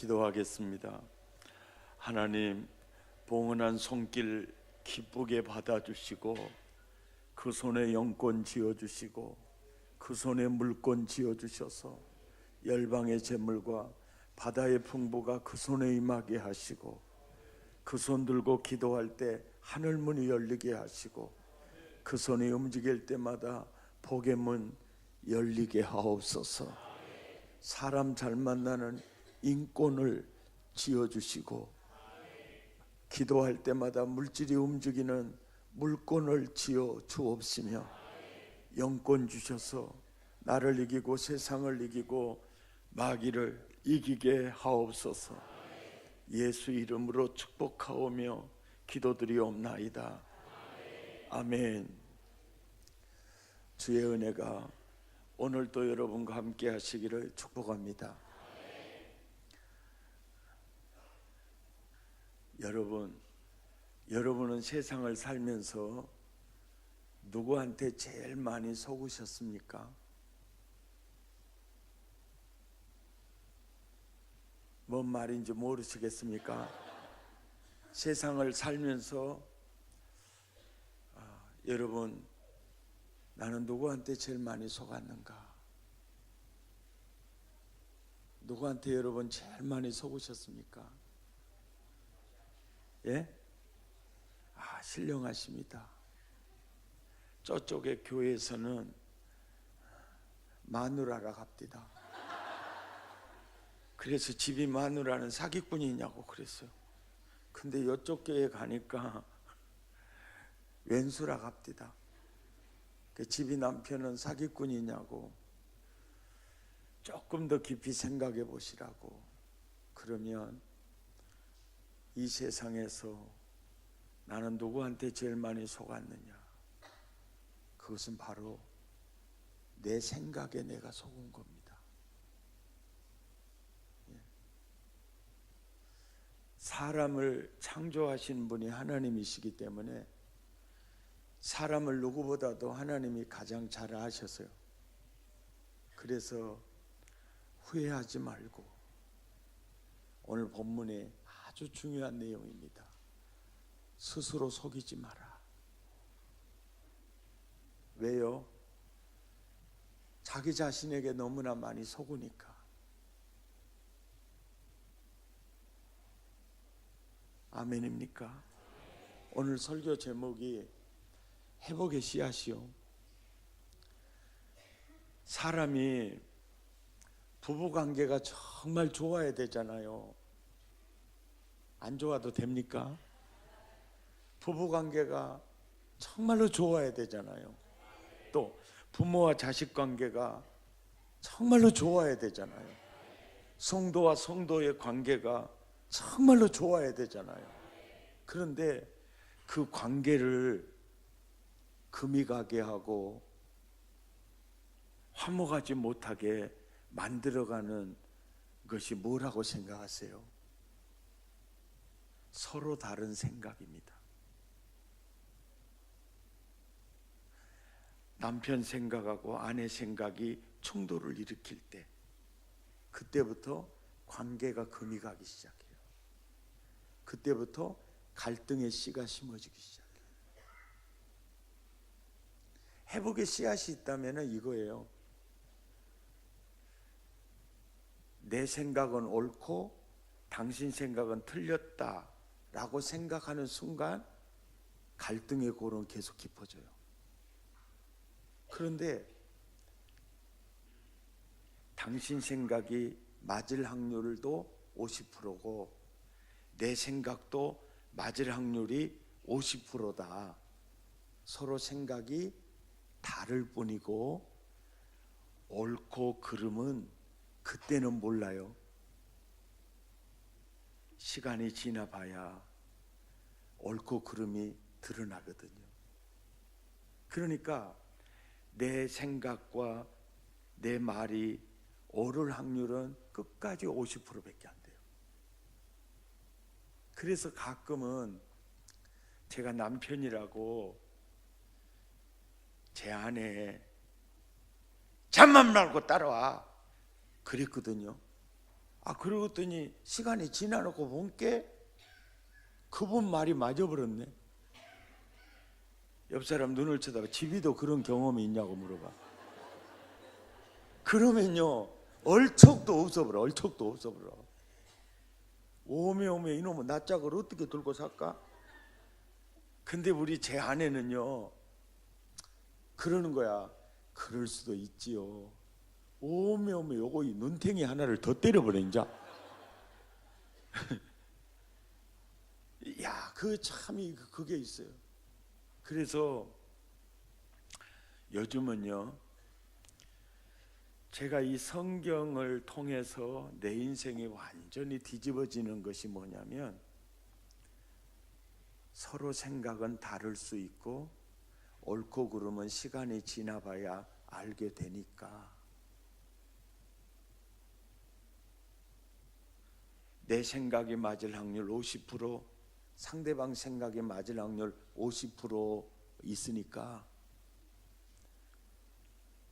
기도하겠습니다. 하나님, 봉헌한 손길 기쁘게 받아주시고 그 손에 영권 지어주시고 그 손에 물권 지어주셔서 열방의 재물과 바다의 풍부가 그 손에 임하게 하시고 그 손 들고 기도할 때 하늘문이 열리게 하시고 그 손이 움직일 때마다 복의 문 열리게 하옵소서. 사람 잘 만나는 인권을 지어주시고 기도할 때마다 물질이 움직이는 물권을 지어 주옵시며 영권 주셔서 나를 이기고 세상을 이기고 마귀를 이기게 하옵소서. 예수 이름으로 축복하오며 기도드리옵나이다. 아멘. 주의 은혜가 오늘도 여러분과 함께 하시기를 축복합니다. 여러분은 세상을 살면서 누구한테 제일 많이 속으셨습니까? 뭔 말인지 모르시겠습니까? 세상을 살면서 여러분, 나는 누구한테 제일 많이 속았는가? 누구한테 여러분 제일 많이 속으셨습니까? 예? 신령하십니다. 저쪽의 교회에서는 마누라라 합디다. 그래서 집이 마누라는 사기꾼이냐고 그랬어요. 근데 이쪽 교회 가니까 왼수라 합디다. 그 집이 남편은 사기꾼이냐고 조금 더 깊이 생각해 보시라고. 그러면 이 세상에서 나는 누구한테 제일 많이 속았느냐? 그것은 바로 내 생각에 내가 속은 겁니다. 사람을 창조하신 분이 하나님이시기 때문에 사람을 누구보다도 하나님이 가장 잘 아셨어요. 그래서 후회하지 말고, 오늘 본문에 아주 중요한 내용입니다. 스스로 속이지 마라. 왜요? 자기 자신에게 너무나 많이 속으니까. 아멘입니까? 오늘 설교 제목이 회복의 씨앗이요. 사람이 부부관계가 정말 좋아야 되잖아요. 안 좋아도 됩니까? 부부관계가 정말로 좋아야 되잖아요. 또 부모와 자식 관계가 정말로 좋아야 되잖아요. 성도와 성도의 관계가 정말로 좋아야 되잖아요. 그런데 그 관계를 금이 가게 하고 화목하지 못하게 만들어가는 것이 뭐라고 생각하세요? 서로 다른 생각입니다. 남편 생각하고 아내 생각이 충돌을 일으킬 때, 그때부터 관계가 금이 가기 시작해요. 그때부터 갈등의 씨가 심어지기 시작해요. 회복의 씨앗이 있다면 이거예요. 내 생각은 옳고 당신 생각은 틀렸다 라고 생각하는 순간 갈등의 골은 계속 깊어져요. 그런데 당신 생각이 맞을 확률도 50%고 내 생각도 맞을 확률이 50%다. 서로 생각이 다를 뿐이고 옳고 그름은 그때는 몰라요. 시간이 지나봐야 옳고 그름이 드러나거든요. 그러니까 내 생각과 내 말이 옳을 확률은 끝까지 50%밖에 안 돼요. 그래서 가끔은 제가 남편이라고 제 아내 잠만 말고 따라와 그랬거든요. 그러더니 시간이 지나놓고 본게 그분 말이 맞아버렸네. 옆 사람 눈을 쳐다봐. 집이도 그런 경험이 있냐고 물어봐. 그러면요 얼척도 없어버려. 얼척도 없어버려. 오메 이놈은 낯짝을 어떻게 들고 살까? 근데 우리 제 아내는요 그러는 거야. 그럴 수도 있지요. 오메 요거 이 눈탱이 하나를 더 때려버려 이제. 야, 그 참이 그게 있어요. 그래서 요즘은요 제가 이 성경을 통해서 내 인생이 완전히 뒤집어지는 것이 뭐냐면, 서로 생각은 다를 수 있고 옳고 그름은 시간이 지나봐야 알게 되니까, 내 생각이 맞을 확률 50%, 상대방 생각이 맞을 확률 50% 있으니까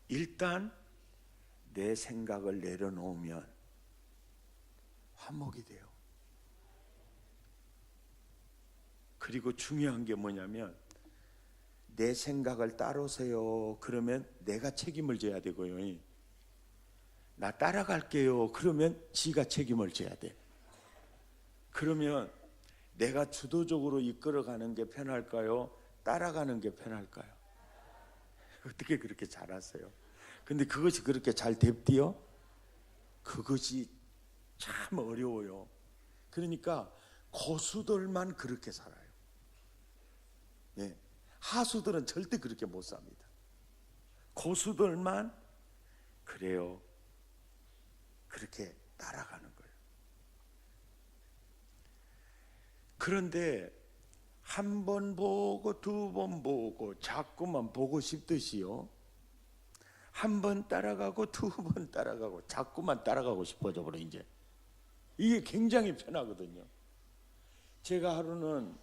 일단 내 생각을 내려놓으면 화목이 돼요. 그리고 중요한 게 뭐냐면, 내 생각을 따르세요 그러면 내가 책임을 져야 되고요. 나 따라갈게요 그러면 지가 책임을 져야 돼. 그러면 내가 주도적으로 이끌어가는 게 편할까요? 따라가는 게 편할까요? 어떻게 그렇게 잘하세요? 근데 그것이 그렇게 잘 됩디요? 그것이 참 어려워요. 그러니까 고수들만 그렇게 살아요. 네. 하수들은 절대 그렇게 못 삽니다. 고수들만 그래요. 그렇게 따라가는 거예요. 그런데 한 번 보고 두 번 보고 자꾸만 보고 싶듯이요, 한 번 따라가고 두 번 따라가고 자꾸만 따라가고 싶어져 버려. 이제 이게 굉장히 편하거든요. 제가 하루는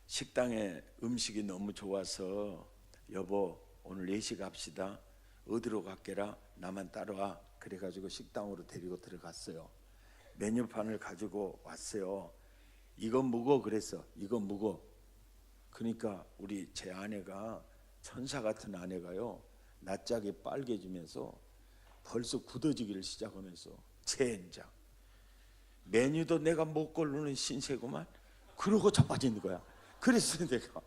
식당에 음식이 너무 좋아서 여보 오늘 4시 갑시다. 어디로 갈게라? 나만 따라와. 그래가지고 식당으로 데리고 들어갔어요. 메뉴판을 가지고 왔어요. 이건 무거 그랬어. 이건 무거. 그러니까 우리 제 아내가, 천사 같은 아내가요, 낯짝이 빨개지면서 벌써 굳어지기를 시작하면서, 젠장 메뉴도 내가 못 고르는 신세구만. 그러고 자빠진 거야. 그래서 내가,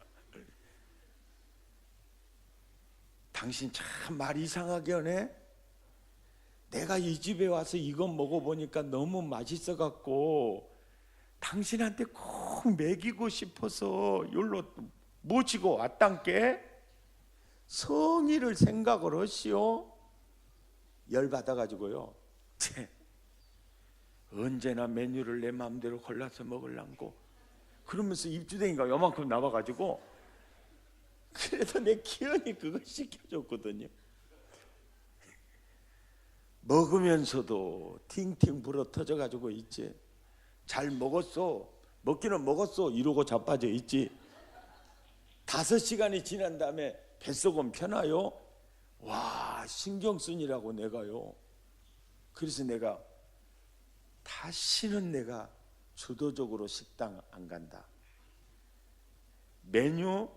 당신 참 말 이상하게 하네. 내가 이 집에 와서 이건 먹어보니까 너무 맛있어 갖고 당신한테 꼭 먹이고 싶어서 여기로 모시고 왔단께. 성의를 생각을 하시오. 열받아가지고요, 언제나 메뉴를 내 마음대로 골라서 먹으려고 그러면서 입주댕이가 요만큼 나와가지고, 그래도 내 기현이 그거 시켜줬거든요. 먹으면서도 팅팅 불어 터져가지고 있지. 잘 먹었어, 먹기는 먹었어 이러고 자빠져 있지. 5시간이 지난 다음에 뱃속은 편하요? 와, 신경 쓰니라고 내가요. 그래서 내가 다시는 내가 주도적으로 식당 안 간다. 메뉴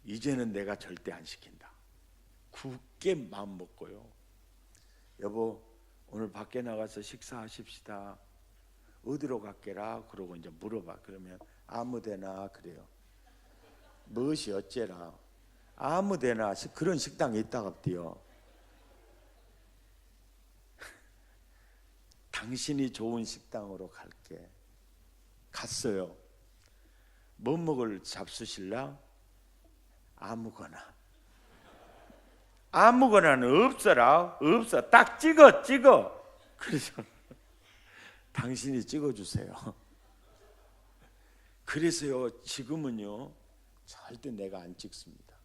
이제는 내가 절대 안 시킨다. 굳게 마음 먹고요. 여보 오늘 밖에 나가서 식사하십시다. 어디로 갈게라? 그러고 이제 물어봐. 그러면 아무데나 그래요. 무엇이 어째라? 아무데나 그런 식당에 있다가 뛰어. 당신이 좋은 식당으로 갈게. 갔어요. 뭐 먹을 잡수실라? 아무거나. 아무거나는 없어라. 없어. 딱 찍어. 그래서 당신이 찍어주세요. 그래서요 지금은요 절대 내가 안 찍습니다.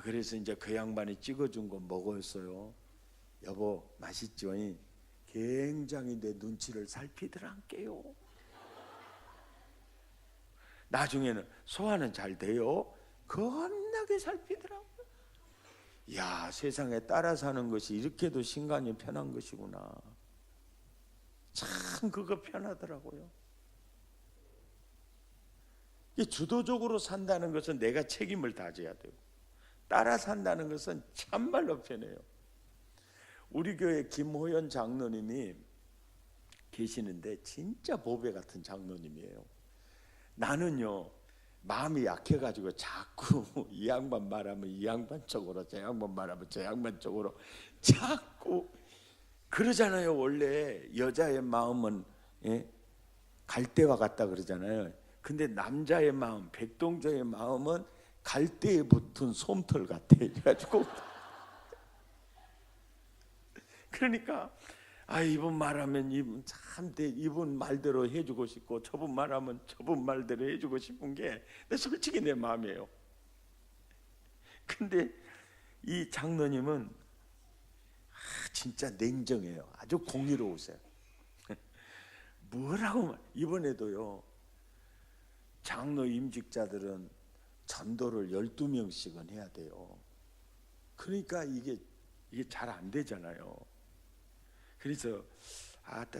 그래서 이제 그 양반이 찍어준 거 먹었어요. 여보 맛있죠? 굉장히 내 눈치를 살피더란게요. 나중에는 소화는 잘 돼요. 겁나게 살피더라고요. 야, 세상에 따라 사는 것이 이렇게도 신간이 편한 것이구나. 참 그거 편하더라고요. 주도적으로 산다는 것은 내가 책임을 다져야 되고, 따라 산다는 것은 참말로 편해요. 우리 교회 김호연 장로님이 계시는데 진짜 보배 같은 장로님이에요. 나는요, 마음이 약해가지고 자꾸 이 양반 말하면 이 양반 쪽으로, 저 양반 말하면 저 양반 쪽으로 자꾸 그러잖아요. 원래 여자의 마음은 갈대와 같다 그러잖아요. 근데 남자의 마음, 백동저의 마음은 갈대에 붙은 솜털 같아. 그래가지고 그러니까 이분 말하면 이분 말대로 해주고 싶고, 저분 말하면 저분 말대로 해주고 싶은 게 솔직히 내 마음이에요. 근데 이 장로님은 진짜 냉정해요. 아주 공의로우세요. 뭐라고 이번에도요, 장로 임직자들은 전도를 12명씩은 해야 돼요. 그러니까 이게 잘 안 되잖아요. 그래서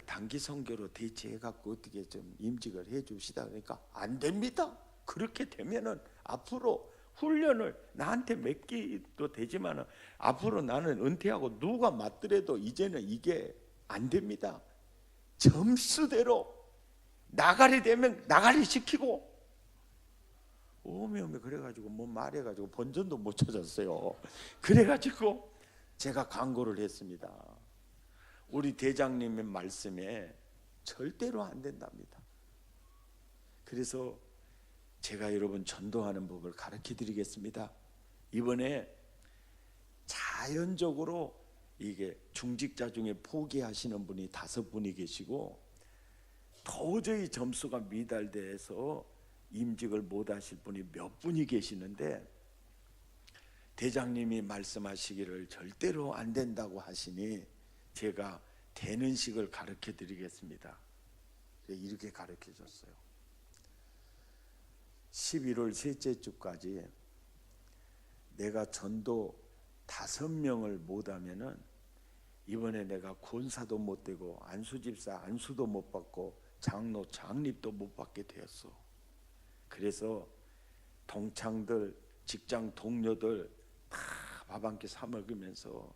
단기 선교로 대체해갖고 어떻게 좀 임직을 해줍시다. 그러니까 안 됩니다. 그렇게 되면은 앞으로 훈련을 나한테 맡기도 되지만은 앞으로 나는 은퇴하고 누가 맡더라도 이제는 이게 안 됩니다. 점수대로 나가리 되면 나가리 시키고 오메 그래가지고 뭐 말해가지고 본전도 못 찾았어요. 그래가지고 제가 강구를 했습니다. 우리 대장님의 말씀에 절대로 안 된답니다. 그래서 제가 여러분 전도하는 법을 가르쳐 드리겠습니다. 이번에 자연적으로 이게 중직자 중에 포기하시는 분이 5분이 계시고, 도저히 점수가 미달돼서 임직을 못 하실 분이 몇 분이 계시는데, 대장님이 말씀하시기를 절대로 안 된다고 하시니 제가 되는 식을 가르쳐 드리겠습니다. 이렇게 가르쳐 줬어요. 11월 셋째 주까지 내가 전도 5명을 못하면은 이번에 내가 권사도 못 되고 안수집사 안수도 못 받고 장로 장립도 못 받게 되었어. 그래서 동창들, 직장 동료들 다 밥 한 끼 사 먹으면서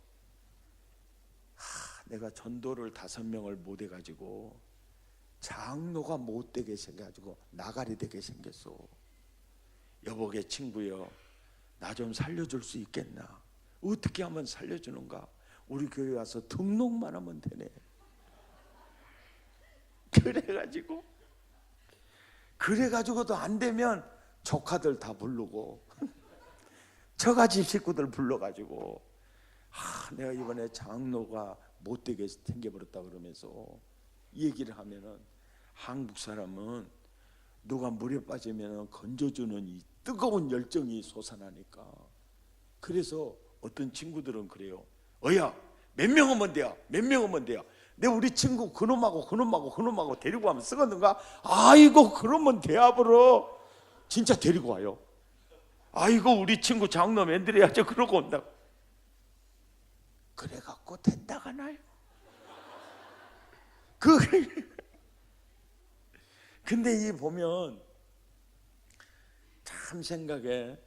내가 전도를 5명을 못 해가지고 장로가 못 되게 생겨가지고 나가리 되게 생겼어. 여보게 친구여, 나 좀 살려줄 수 있겠나? 어떻게 하면 살려주는가? 우리 교회 와서 등록만 하면 되네. 그래가지고도 안 되면 조카들 다 부르고 저가집 식구들 불러가지고 내가 이번에 장로가 못되게 생겨버렸다 그러면서 얘기를 하면은, 한국 사람은 누가 물에 빠지면 건져주는 이 뜨거운 열정이 솟아나니까. 그래서 어떤 친구들은 그래요. 몇 명 오면 돼요? 몇 명 오면 돼요? 내 우리 친구 그놈하고 데리고 가면 쓰겠는가? 아이고 그러면 대합으로 진짜 데리고 와요. 아이고 우리 친구 장로 만들어야죠. 그러고 온다. 그래갖고 됐다가 나요. 근데 이 보면 참 생각에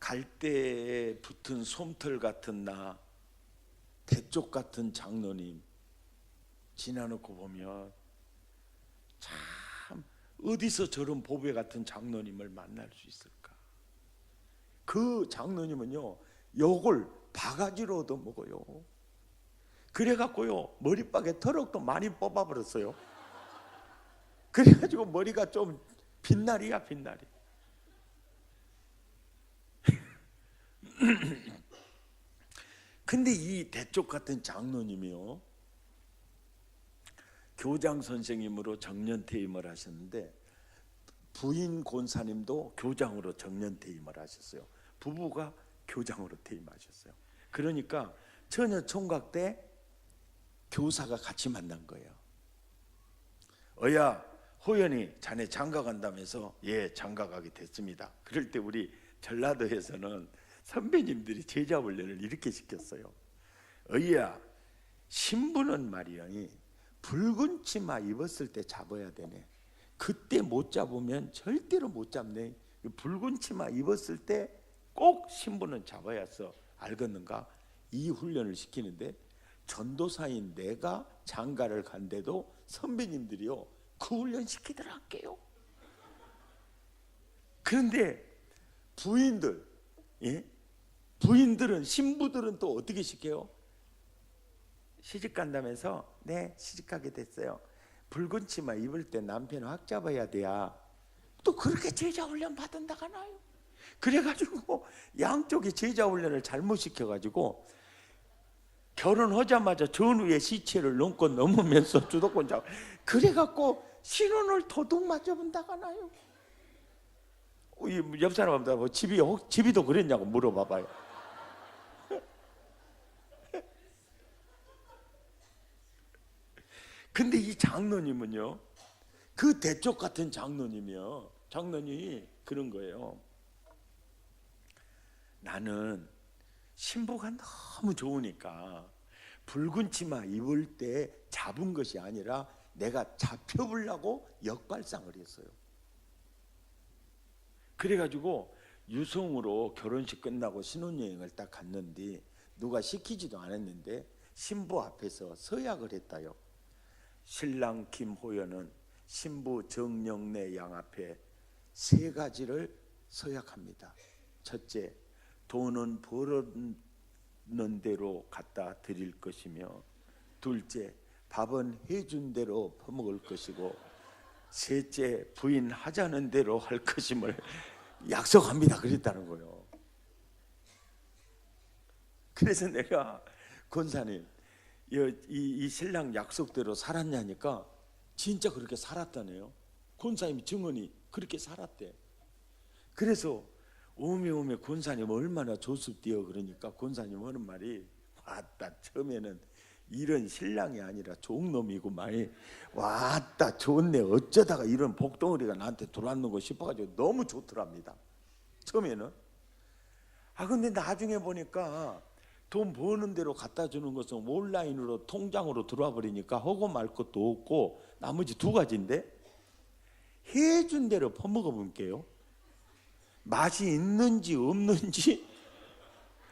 갈대에 붙은 솜털 같은 나, 대쪽 같은 장로님 지나놓고 보면 참 어디서 저런 보배 같은 장로님을 만날 수 있을까? 그 장로님은요, 욕을 바가지로 얻어먹어요. 그래갖고요, 머리박에 털럭도 많이 뽑아버렸어요. 그래가지고 머리가 좀 빛나리야 빛나리. 근데 이 대쪽 같은 장로님이요, 교장 선생님으로 정년퇴임을 하셨는데 부인 권사님도 교장으로 정년퇴임을 하셨어요. 부부가 교장으로 퇴임하셨어요. 그러니까 처녀 총각 때 교사가 같이 만난 거예요. 호연이 자네 장가 간다면서, 예, 장가 가게 됐습니다. 그럴 때 우리 전라도에서는 선배님들이 제자 훈련을 이렇게 시켰어요. 어이야, 신부는 말이야, 붉은 치마 입었을 때 잡아야 되네. 그때 못 잡으면 절대로 못 잡네. 붉은 치마 입었을 때 꼭 신부는 잡아야 써. 알겠는가? 이 훈련을 시키는데 전도사인 내가 장가를 간데도 선배님들이요 그 훈련 시키더라고요. 그런데 부인들, 부인들은, 신부들은 또 어떻게 시켜요? 시집 간다면서 네 시집가게 됐어요. 붉은 치마 입을 때 남편 확 잡아야 돼야. 또 그렇게 제자 훈련 받은다가나요? 그래가지고 양쪽이 제자 훈련을 잘못 시켜가지고 결혼하자마자 전후의 시체를 넘고 넘으면서 주도권 잡고 그래갖고 신혼을 도둑 맞아본다가나요? 옆 사람한테 뭐 집이도 그랬냐고 물어봐봐요. 근데 이 장로님은요, 그 대쪽 같은 장로님이요, 장로님이 그런 거예요. 나는 신부가 너무 좋으니까 붉은 치마 입을 때 잡은 것이 아니라 내가 잡혀보려고 역발상을 했어요. 그래가지고 유성으로 결혼식 끝나고 신혼여행을 딱 갔는데 누가 시키지도 않았는데 신부 앞에서 서약을 했다요. 신랑 김호연은 신부 정영래 양 앞에 3가지를 서약합니다. 첫째, 돈은 벌었는 대로 갖다 드릴 것이며, 둘째, 밥은 해준 대로 퍼먹을 것이고, 셋째, 부인 하자는 대로 할 것임을 약속합니다. 그랬다는 거예요. 그래서 내가 권사님 이 신랑 약속대로 살았냐니까 진짜 그렇게 살았다네요. 권사님 증언이 그렇게 살았대. 그래서 오메 권사님 얼마나 좋습디요. 그러니까 권사님 하는 말이 왔다 처음에는 이런 신랑이 아니라 종놈이구만. 왔다 좋네. 어쩌다가 이런 복덩어리가 나한테 들어왔는가 싶어가지고 너무 좋더랍니다. 처음에는. 근데 나중에 보니까 돈 버는 대로 갖다 주는 것은 온라인으로 통장으로 들어와 버리니까 하고 말 것도 없고 나머지 2가지인데 해준 대로 퍼먹어 볼게요. 맛이 있는지 없는지.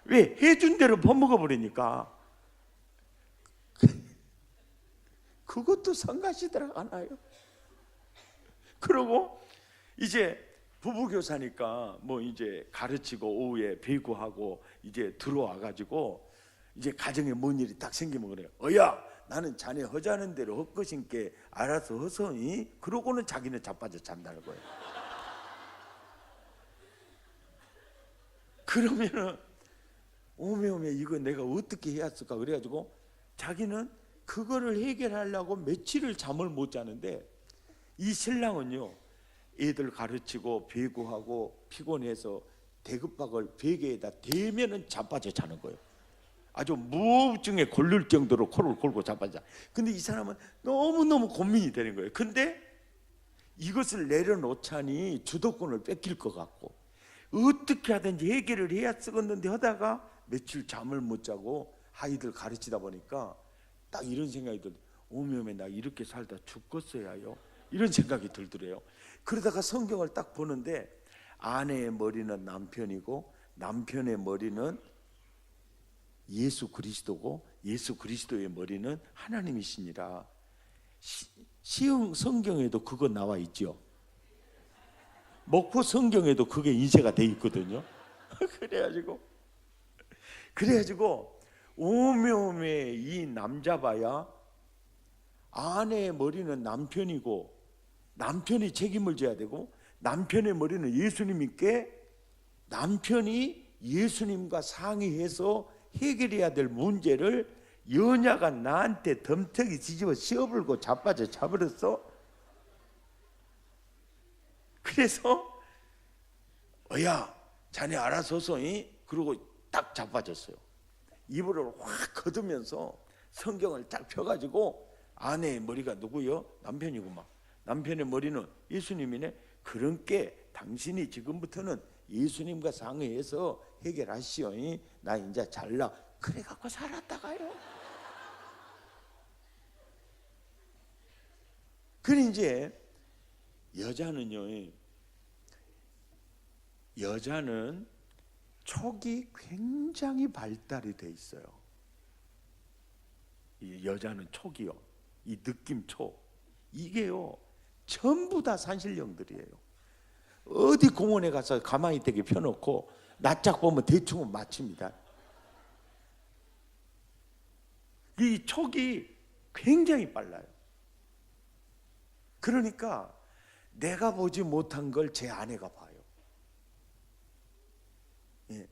왜? 해준 대로 퍼먹어 버리니까. 그것도 성가시더라 하나요? 그러고 이제 부부교사니까 뭐 이제 가르치고 오후에 배구하고 이제 들어와 가지고 이제 가정에 뭔 일이 딱 생기면 그래요. 어야, 나는 자네 허자는 대로 헛것인께 알아서 허서니. 그러고는 자기는 자빠져 잔다는 거예요. 그러면은 오메 이거 내가 어떻게 해야 할까 그래가지고 자기는 그거를 해결하려고 며칠을 잠을 못 자는데, 이 신랑은요 애들 가르치고 배구하고 피곤해서 대급박을 베개에다 대면은 자빠져 자는 거예요. 아주 무호흡증에 걸릴 정도로 코를 골고 자빠져. 근데 이 사람은 너무너무 고민이 되는 거예요. 근데 이것을 내려놓자니 주도권을 뺏길 것 같고 어떻게 하든지 해결을 해야 쓰겠는데 하다가 며칠 잠을 못 자고 아이들 가르치다 보니까 딱 이런 생각이 들어요. 오메 나 이렇게 살다 죽겠어야요. 이런 생각이 들더래요. 그러다가 성경을 딱 보는데 아내의 머리는 남편이고 남편의 머리는 예수 그리스도고 예수 그리스도의 머리는 하나님이시니라. 성경에도 그거 나와 있죠. 목포 성경에도 그게 인쇄가 돼 있거든요. 그래가지고 오메 이 남자봐야 아내의 머리는 남편이고 남편이 책임을 져야 되고 남편의 머리는 예수님께 남편이 예수님과 상의해서 해결해야 될 문제를 여자가 나한테 덤터기 뒤집어 씌워불고 자빠져 자버렸어. 그래서 어야 자네 알아서서 그러고 딱 자빠졌어요. 이불을 확 걷으면서 성경을 딱 펴가지고 아내의 머리가 누구요? 남편이구만. 남편의 머리는 예수님이네. 그런께 당신이 지금부터는 예수님과 상의해서 해결하시오. 나 이제 잘나. 그래 갖고 살았다가요. 그래 이제 여자는 촉이 굉장히 발달이 돼 있어요. 이 여자는 촉이요, 이 느낌 촉, 이게요 전부 다 산신령들이에요. 어디 공원에 가서 가만히 있게 펴놓고 낯짝 보면 대충은 맞춥니다. 이 촉이 굉장히 빨라요. 그러니까 내가 보지 못한 걸 제 아내가 봐요. 예.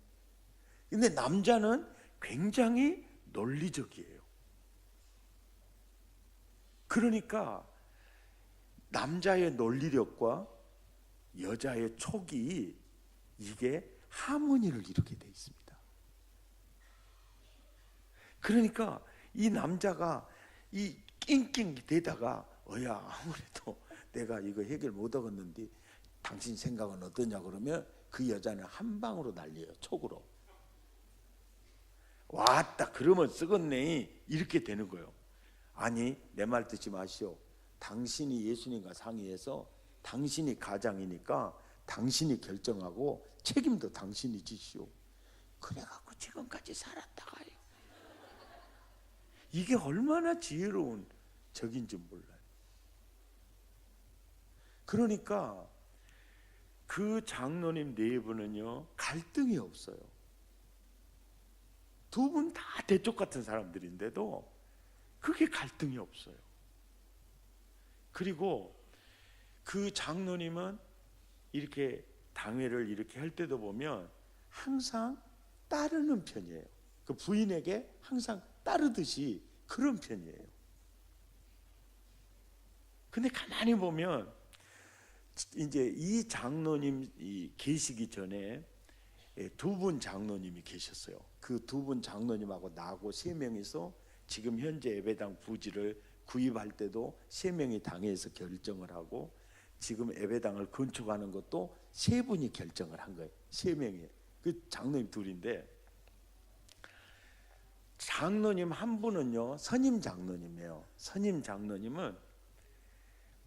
근데 남자는 굉장히 논리적이에요. 그러니까 남자의 논리력과 여자의 촉이 이게 하모니를 이루게 돼 있습니다. 그러니까 이 남자가 이 낑낑 대다가 아무래도 내가 이거 해결 못 하겠는데 당신 생각은 어떠냐 그러면 그 여자는 한 방으로 날려요. 촉으로. 왔다 그러면 썩었네 이렇게 되는 거예요. 아니 내 말 듣지 마시오. 당신이 예수님과 상의해서 당신이 가장이니까 당신이 결정하고 책임도 당신이 지시오. 그래갖고 지금까지 살았다가요. 이게 얼마나 지혜로운 적인지 몰라요. 그러니까 그 장로님 네 분은요 갈등이 없어요. 두 분 다 대쪽 같은 사람들인데도 그게 갈등이 없어요. 그리고 그 장로님은 이렇게 당회를 이렇게 할 때도 보면 항상 따르는 편이에요. 그 부인에게 항상 따르듯이 그런 편이에요. 근데 가만히 보면 이제 이 장로님 계시기 전에 두 분 장로님이 계셨어요. 그 두 분 장로님하고 나하고 세 명이서 지금 현재 예배당 부지를 구입할 때도 세 명이 당회에서 결정을 하고 지금 예배당을 건축하는 것도 세 분이 결정을 한 거예요. 세 명이. 그 장로님 둘인데 장로님 한 분은요 선임 장로님이에요. 선임 장로님은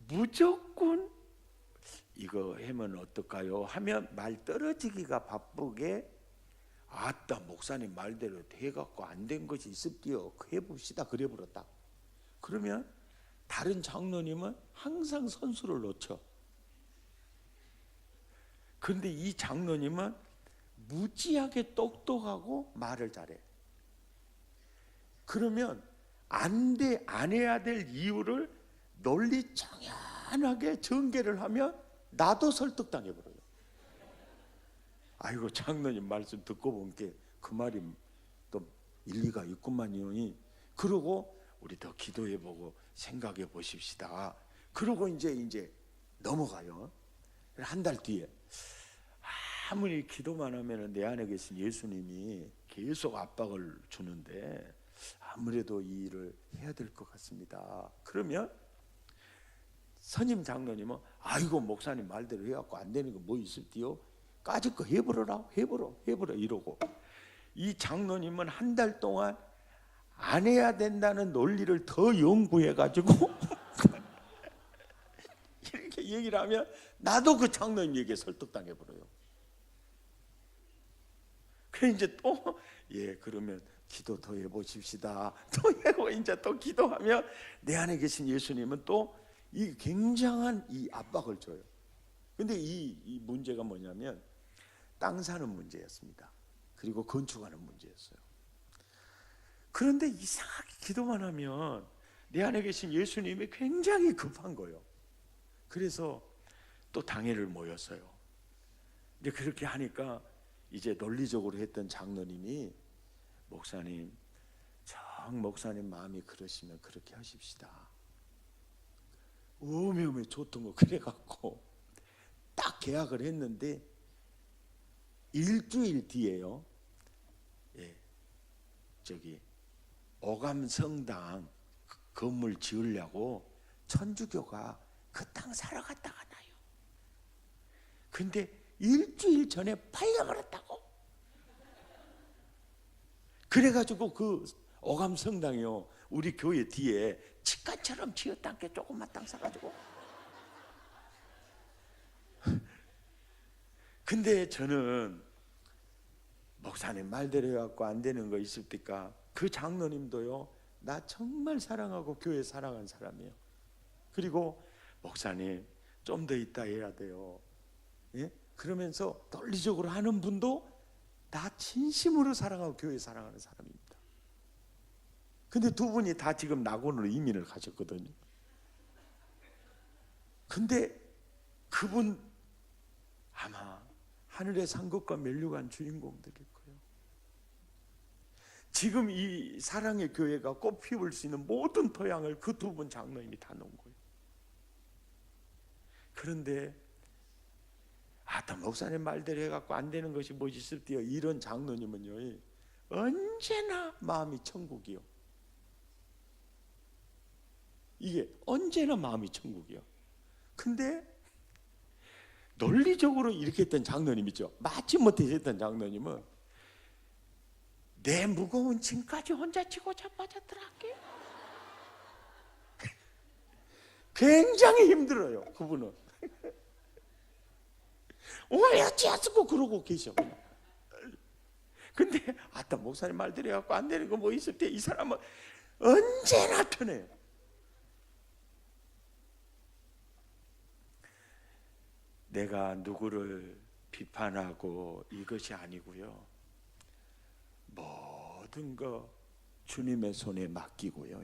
무조건 이거 하면 어떨까요? 하면 말 떨어지기가 바쁘게 아따 목사님 말대로 돼갖고 안 된 것이 있을게요. 해봅시다. 그래 버렸다. 그러면 다른 장로님은 항상 선수를 놓쳐. 그런데 이 장로님은 무지하게 똑똑하고 말을 잘해. 그러면 안 해야 될 이유를 논리 청연하게 전개를 하면 나도 설득당해버려요. 아이고 장로님 말씀 듣고 보니까 그 말이 또 일리가 있구만요. 그러고 우리 더 기도해보고 생각해 보십시다. 그러고 이제 넘어가요. 한 달 뒤에 아무리 기도만 하면 내 안에 계신 예수님이 계속 압박을 주는데 아무래도 이 일을 해야 될 것 같습니다. 그러면 선임 장로님은 아이고 목사님 말대로 해갖고 안 되는 거 뭐 있을디요? 까짓 거 해버려라 이러고 이 장로님은 한 달 동안 안 해야 된다는 논리를 더 연구해가지고 이렇게 얘기를 하면 나도 그 장로님 얘기에 설득당해버려요. 그래 이제 또 그러면 기도 더 해보십시다. 또 하고 이제 또 기도하면 내 안에 계신 예수님은 또 이 굉장한 이 압박을 줘요. 근데 이 문제가 뭐냐면 땅 사는 문제였습니다. 그리고 건축하는 문제였어요. 그런데 이상하게 기도만 하면 내 안에 계신 예수님이 굉장히 급한 거예요. 그래서 또 당회를 모였어요. 근데 그렇게 하니까 이제 논리적으로 했던 장로님이 목사님, 정 목사님 마음이 그러시면 그렇게 하십시다. 어메어메 좋던 거 그래갖고 딱 계약을 했는데 일주일 뒤에요. 저기 오감성당 건물 지으려고 천주교가 그 땅 사러 갔다가 나요. 근데 일주일 전에 팔려버렸다고. 그래가지고 그 오감 성당이요, 우리 교회 뒤에 치과처럼 지었단 게 조그만 땅 사가지고. 근데 저는 목사님 말대로 해갖고 안 되는 거 있을 때까 그 장로님도요, 나 정말 사랑하고 교회 사랑하는 사람이에요. 그리고 목사님 좀 더 있다 해야 돼요. 예? 그러면서 논리적으로 하는 분도 나 진심으로 사랑하고 교회 사랑하는 사람입니다. 근데 두 분이 다 지금 낙원으로 이민을 가셨거든요. 근데 그분 아마 하늘의 상급과 면류관 주인공들일 거예요. 지금 이 사랑의 교회가 꽃 피울 수 있는 모든 토양을 그 두 분 장로님이 다 놓은 거예요. 그런데 또 목사님 말대로 해갖고 안 되는 것이 뭐지 있을 때요, 이런 장로님은요 언제나 마음이 천국이요. 이게 언제나 마음이 천국이요. 근데 논리적으로 이렇게 했던 장로님 있죠. 마지못해 했던 장로님은 내 무거운 짐까지 혼자 지고 자빠졌더라고요. 굉장히 힘들어요, 그분은. 왜 어찌하시고 그러고 계셔. 근데 목사님 말대로 해갖고 안 되는 거 뭐 있을 때 이 사람은 언제나 편해요. 내가 누구를 비판하고 이것이 아니고요, 모든 거 주님의 손에 맡기고요,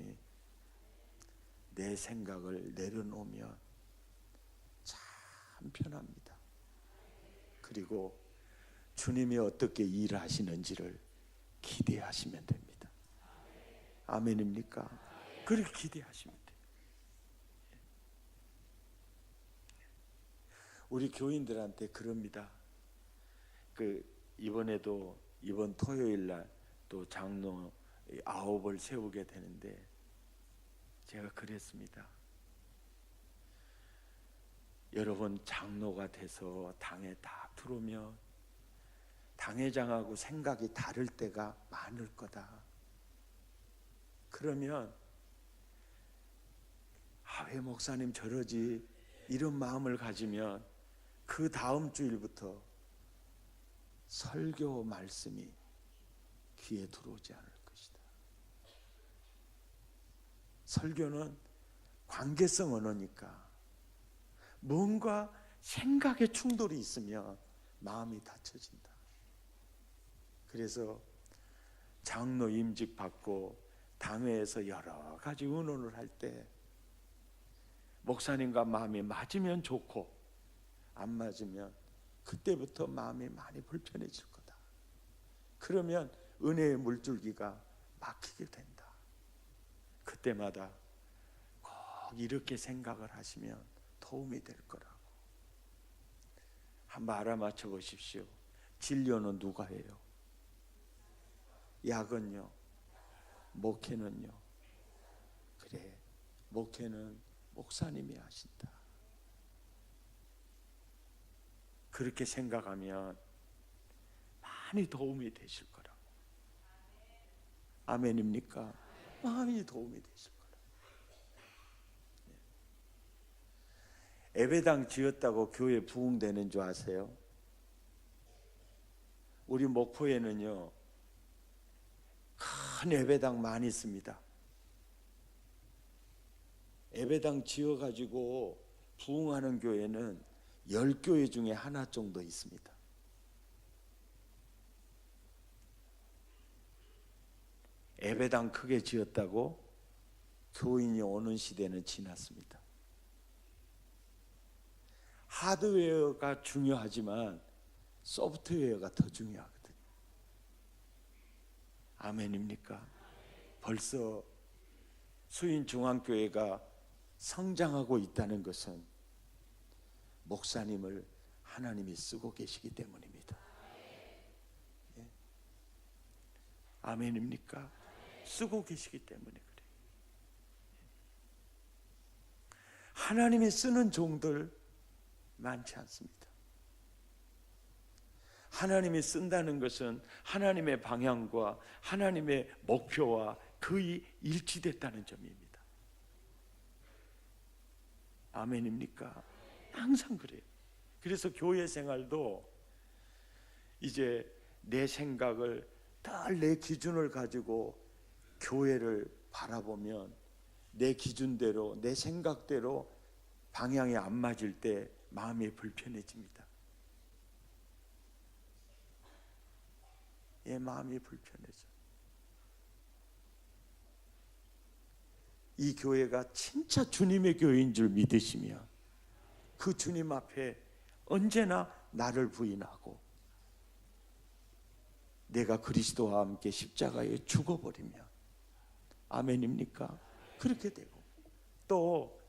내 생각을 내려놓으면 참 편합니다. 그리고 주님이 어떻게 일하시는지를 기대하시면 됩니다. 아멘입니까? 그렇게 기대하시면 돼요. 우리 교인들한테 그럽니다. 이번에도 이번 토요일 날 또 장로 9을 세우게 되는데 제가 그랬습니다. 여러분 장로가 돼서 당에 다 들어오면 당회장하고 생각이 다를 때가 많을 거다. 그러면 왜 목사님 저러지 이런 마음을 가지면 그 다음 주일부터 설교 말씀이 귀에 들어오지 않을 것이다. 설교는 관계성 언어니까 뭔가 생각의 충돌이 있으면 마음이 다쳐진다. 그래서 장로 임직 받고 당회에서 여러 가지 의논을 할 때 목사님과 마음이 맞으면 좋고 안 맞으면 그때부터 마음이 많이 불편해질 거다. 그러면 은혜의 물줄기가 막히게 된다. 그때마다 꼭 이렇게 생각을 하시면 도움이 될 거라고. 한번 알아맞혀 보십시오. 진료는 누가 해요? 약은요? 목회는요? 그래, 목회는 목사님이 하신다. 그렇게 생각하면 많이 도움이 되실 거라고. 아멘입니까? 많이 도움이 되실 거라고. 예배당 지었다고 교회 부흥되는 줄 아세요? 우리 목포에는요 큰 예배당 많이 있습니다. 예배당 지어가지고 부흥하는 교회는 10교회 중에 하나 정도 있습니다. 예배당 크게 지었다고 교인이 오는 시대는 지났습니다. 하드웨어가 중요하지만 소프트웨어가 더 중요하거든요. 아멘입니까? 벌써 수인중앙교회가 성장하고 있다는 것은 목사님을 하나님이 쓰고 계시기 때문입니다. 예? 아멘입니까? 쓰고 계시기 때문에 그래요. 하나님이 쓰는 종들 많지 않습니다. 하나님이 쓴다는 것은 하나님의 방향과 하나님의 목표와 거의 일치됐다는 점입니다. 아멘입니까? 항상 그래요. 그래서 교회 생활도 이제 내 생각을 늘 내 기준을 가지고 교회를 바라보면 내 기준대로 내 생각대로 방향이 안 맞을 때 마음이 불편해집니다. 예, 마음이 불편해져. 이 교회가 진짜 주님의 교회인 줄 믿으시면 그 주님 앞에 언제나 나를 부인하고 내가 그리스도와 함께 십자가에 죽어버리면, 아멘입니까? 그렇게 되고, 또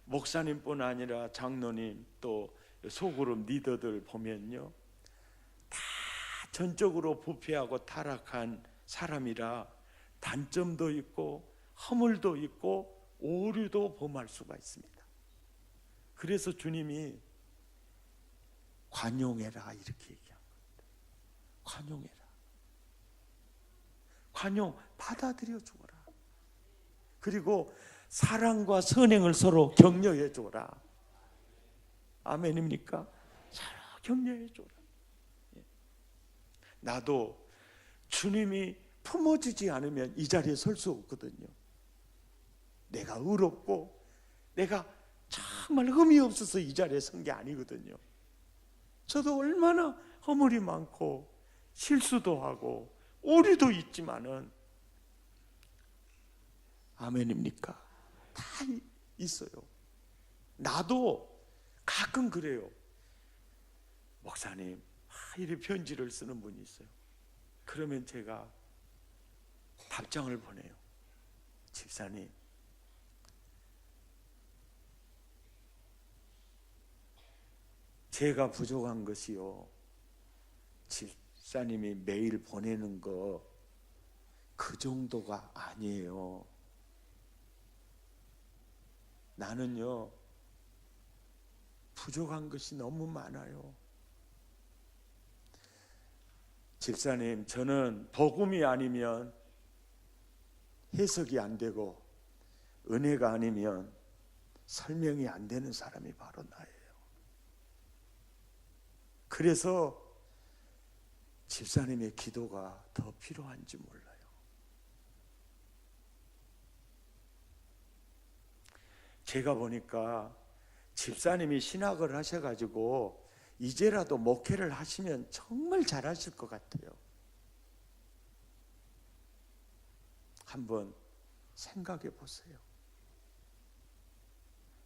목사님뿐 아니라 장로님 또 소그룹 리더들 보면요, 다 전적으로 부패하고 타락한 사람이라 단점도 있고 허물도 있고 오류도 범할 수가 있습니다. 그래서 주님이 관용해라 이렇게 얘기한 겁니다. 관용해라. 관용, 받아들여 주어라. 그리고 사랑과 선행을 서로 격려해 줘라. 아멘입니까? 서로 격려해 줘라. 나도 주님이 품어주지 않으면 이 자리에 설 수 없거든요. 내가 의롭고 내가 정말 흠이 없어서 이 자리에 선 게 아니거든요. 저도 얼마나 허물이 많고 실수도 하고 오류도 있지만은, 아멘입니까? 다 있어요. 나도 가끔 그래요. 목사님, 이렇게 편지를 쓰는 분이 있어요. 그러면 제가 답장을 보내요. 집사님, 제가 부족한 것이요, 집사님이 매일 보내는 거 그 정도가 아니에요. 나는요 부족한 것이 너무 많아요. 집사님, 저는 복음이 아니면 해석이 안 되고 은혜가 아니면 설명이 안 되는 사람이 바로 나예요. 그래서 집사님의 기도가 더 필요한지 몰라요. 제가 보니까 집사님이 신학을 하셔가지고 이제라도 목회를 하시면 정말 잘하실 것 같아요. 한번 생각해 보세요.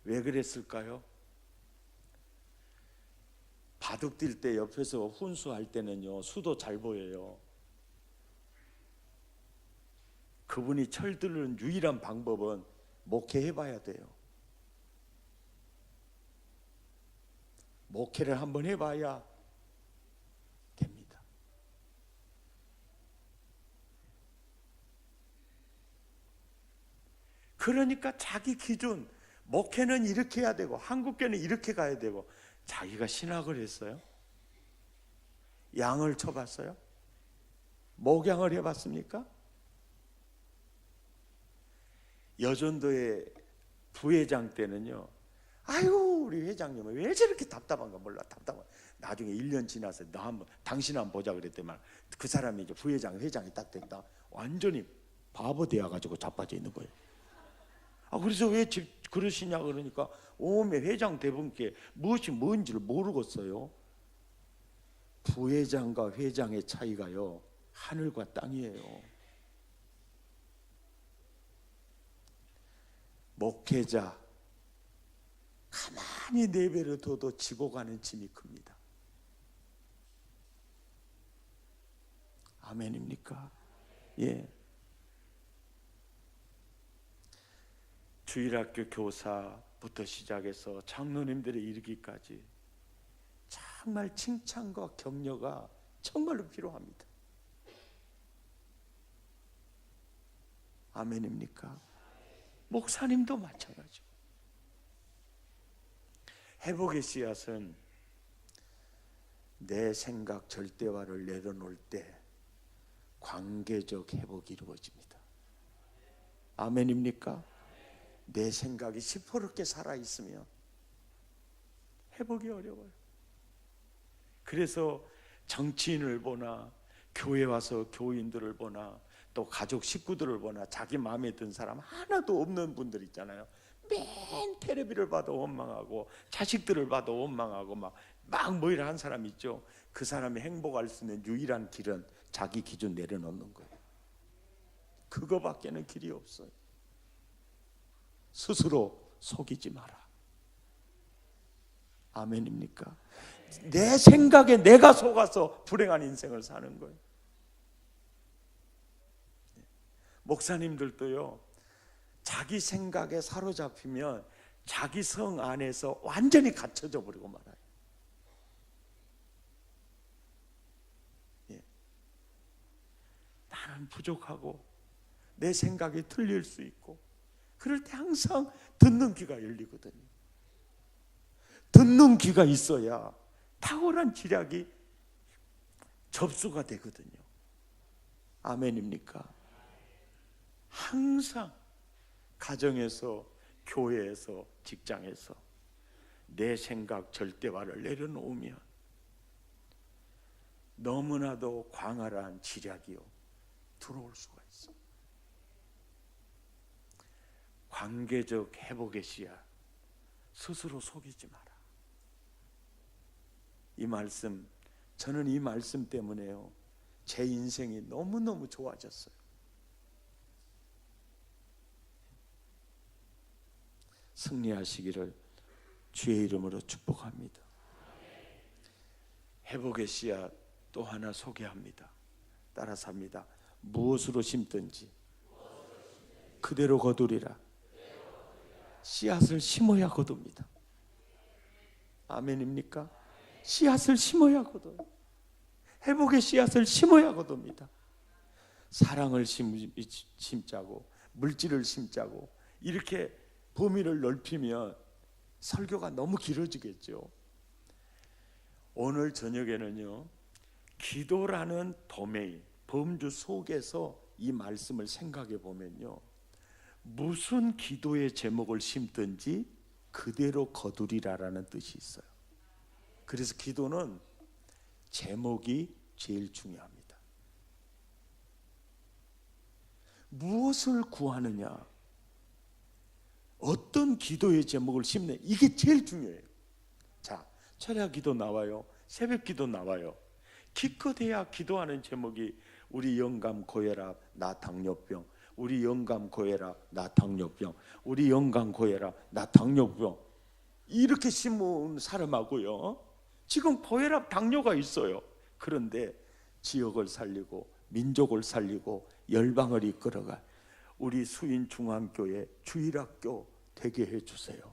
왜 그랬을까요? 바둑 뛸 때 옆에서 훈수할 때는요, 수도 잘 보여요. 그분이 철드는 유일한 방법은 목회해 봐야 돼요. 목회를 한번 해봐야 됩니다. 그러니까 자기 기준, 목회는 이렇게 해야 되고 한국교는 이렇게 가야 되고, 자기가 신학을 했어요? 양을 쳐봤어요? 목양을 해봤습니까? 여전도의 부회장 때는요, 아이고 우리 회장님은 왜 저렇게 답답한가 몰라. 답답한. 나중에 1년 지나서 너 한번 당신 한번 보자 그랬더만 그 사람이 이제 부회장 회장이 딱 됐다. 완전히 바보 되어 가지고 자빠져 있는 거예요. 그래서 왜 그러시냐 그러니까 오메 회장 대분께 무엇이 뭔지를 모르겠어요. 부회장과 회장의 차이가요, 하늘과 땅이에요. 목회자 가만히 내버려둬도 지고 가는 짐이 큽니다. 아멘입니까? 예. 주일학교 교사부터 시작해서 장로님들에 이르기까지 정말 칭찬과 격려가 정말로 필요합니다. 아멘입니까? 목사님도 마찬가지고. 회복의 씨앗은 내 생각 절대화를 내려놓을 때 관계적 회복이 이루어집니다. 아멘입니까? 내 생각이 시퍼렇게 살아있으면 회복이 어려워요. 그래서 정치인을 보나 교회 와서 교인들을 보나 또 가족 식구들을 보나 자기 마음에 든 사람 하나도 없는 분들 있잖아요. 맨 텔레비를 봐도 원망하고 자식들을 봐도 원망하고 막 뭐 이런 한 사람 있죠. 그 사람이 행복할 수 있는 유일한 길은 자기 기준 내려놓는 거예요. 그거밖에는 길이 없어요. 스스로 속이지 마라. 아멘입니까? 내 생각에 내가 속아서 불행한 인생을 사는 거예요. 목사님들도요, 자기 생각에 사로잡히면 자기 성 안에서 완전히 갇혀져 버리고 말아요. 나는 부족하고 내 생각이 틀릴 수 있고, 그럴 때 항상 듣는 귀가 열리거든요. 듣는 귀가 있어야 탁월한 지략이 접수가 되거든요. 아멘입니까? 항상 가정에서, 교회에서, 직장에서 내 생각 절대화를 내려놓으면 너무나도 광활한 지략이요 들어올 수가 있어. 관계적 회복의 씨앗, 스스로 속이지 마라. 이 말씀, 저는 이 말씀 때문에요, 제 인생이 너무너무 좋아졌어요. 승리하시기를 주의 이름으로 축복합니다. 회복의 씨앗 또 하나 소개합니다. 따라서 합니다. 무엇으로 심든지 그대로 거두리라. 씨앗을 심어야 거둡니다. 아멘입니까? 씨앗을 심어야 거둬요. 회복의 씨앗을 심어야 거둡니다. 사랑을 심자고 물질을 심자고 이렇게 범위를 넓히면 설교가 너무 길어지겠죠. 오늘 저녁에는요, 기도라는 도메인, 범주 속에서 이 말씀을 생각해 보면요, 무슨 기도의 제목을 심든지 그대로 거두리라라는 뜻이 있어요. 그래서 기도는 제목이 제일 중요합니다. 무엇을 구하느냐, 어떤 기도의 제목을 심는, 이게 제일 중요해요. 자, 철야 기도 나와요. 새벽 기도 나와요. 기껏해야 기도하는 제목이 우리 영감 고혈압, 나 당뇨병, 우리 영감 고혈압, 나 당뇨병, 우리 영감 고혈압, 나 당뇨병, 이렇게 심은 사람하고요, 지금 고혈압, 당뇨가 있어요. 그런데 지역을 살리고 민족을 살리고 열방을 이끌어갈 우리 수인중앙교회 주일학교 되게 해주세요.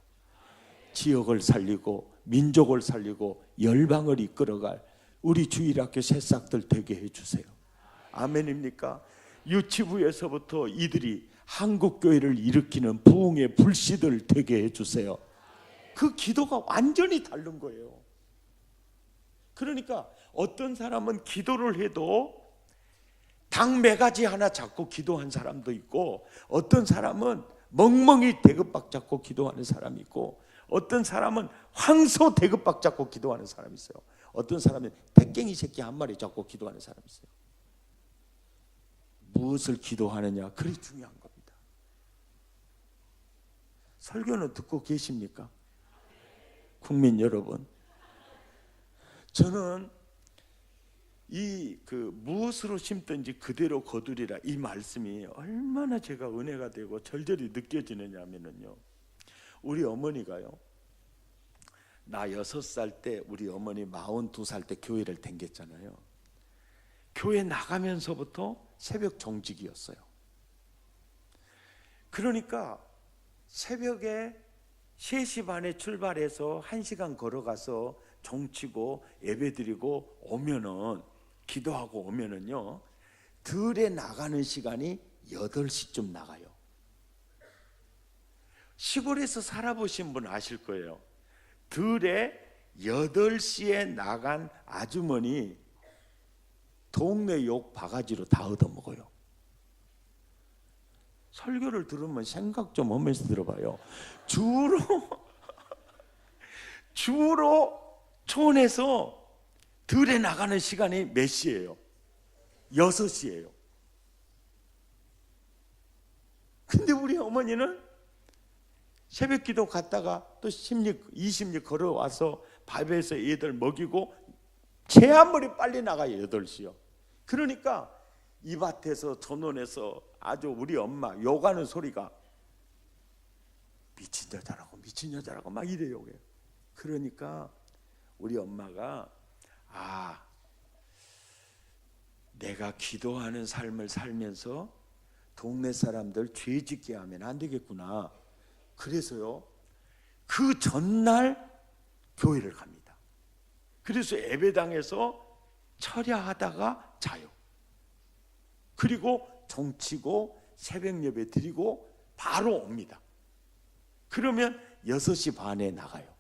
지역을 살리고 민족을 살리고 열방을 이끌어갈 우리 주일학교 새싹들 되게 해주세요. 아멘입니까? 유치부에서부터 이들이 한국교회를 일으키는 부흥의 불씨들 되게 해주세요. 그 기도가 완전히 다른 거예요. 그러니까 어떤 사람은 기도를 해도 당 매가지 하나 잡고 기도한 사람도 있고, 어떤 사람은 멍멍이 대급박 잡고 기도하는 사람이 있고, 어떤 사람은 황소 대급박 잡고 기도하는 사람이 있어요. 어떤 사람은 백갱이 새끼 한 마리 잡고 기도하는 사람이 있어요. 무엇을 기도하느냐, 그게 중요한 겁니다. 설교는 듣고 계십니까? 국민 여러분, 저는 무엇으로 심든지 그대로 거두리라, 이 말씀이 얼마나 제가 은혜가 되고 절절히 느껴지느냐면요, 우리 어머니가요, 나 6살 때 우리 어머니 42살 때 교회를 댕겼잖아요. 교회 나가면서부터 새벽 정직이었어요. 그러니까 새벽에 3시 반에 출발해서 1시간 걸어가서 종치고 예배드리고 오면은, 기도하고 오면은요, 들에 나가는 시간이 8시쯤 나가요. 시골에서 살아보신 분 아실 거예요. 들에 8시에 나간 아주머니 동네 욕 바가지로 다 얻어먹어요. 설교를 들으면 생각 좀 하면서 들어봐요. 주로 촌에서 들에 나가는 시간이 몇 시예요? 6시예요. 근데 우리 어머니는 새벽 기도 갔다가 또 10리, 20리 걸어와서 밥에서 애들 먹이고 제한머리 빨리 나가요. 8시요. 그러니까 이 밭에서 전원에서 아주 우리 엄마 욕하는 소리가 미친 여자라고 미친 여자라고 막 이래 욕해요. 그러니까 우리 엄마가 내가 기도하는 삶을 살면서 동네 사람들 죄 짓게 하면 안 되겠구나. 그래서요 그 전날 교회를 갑니다. 그래서 예배당에서 철야하다가 자요. 그리고 종치고 새벽 예배 드리고 바로 옵니다. 그러면 6시 반에 나가요.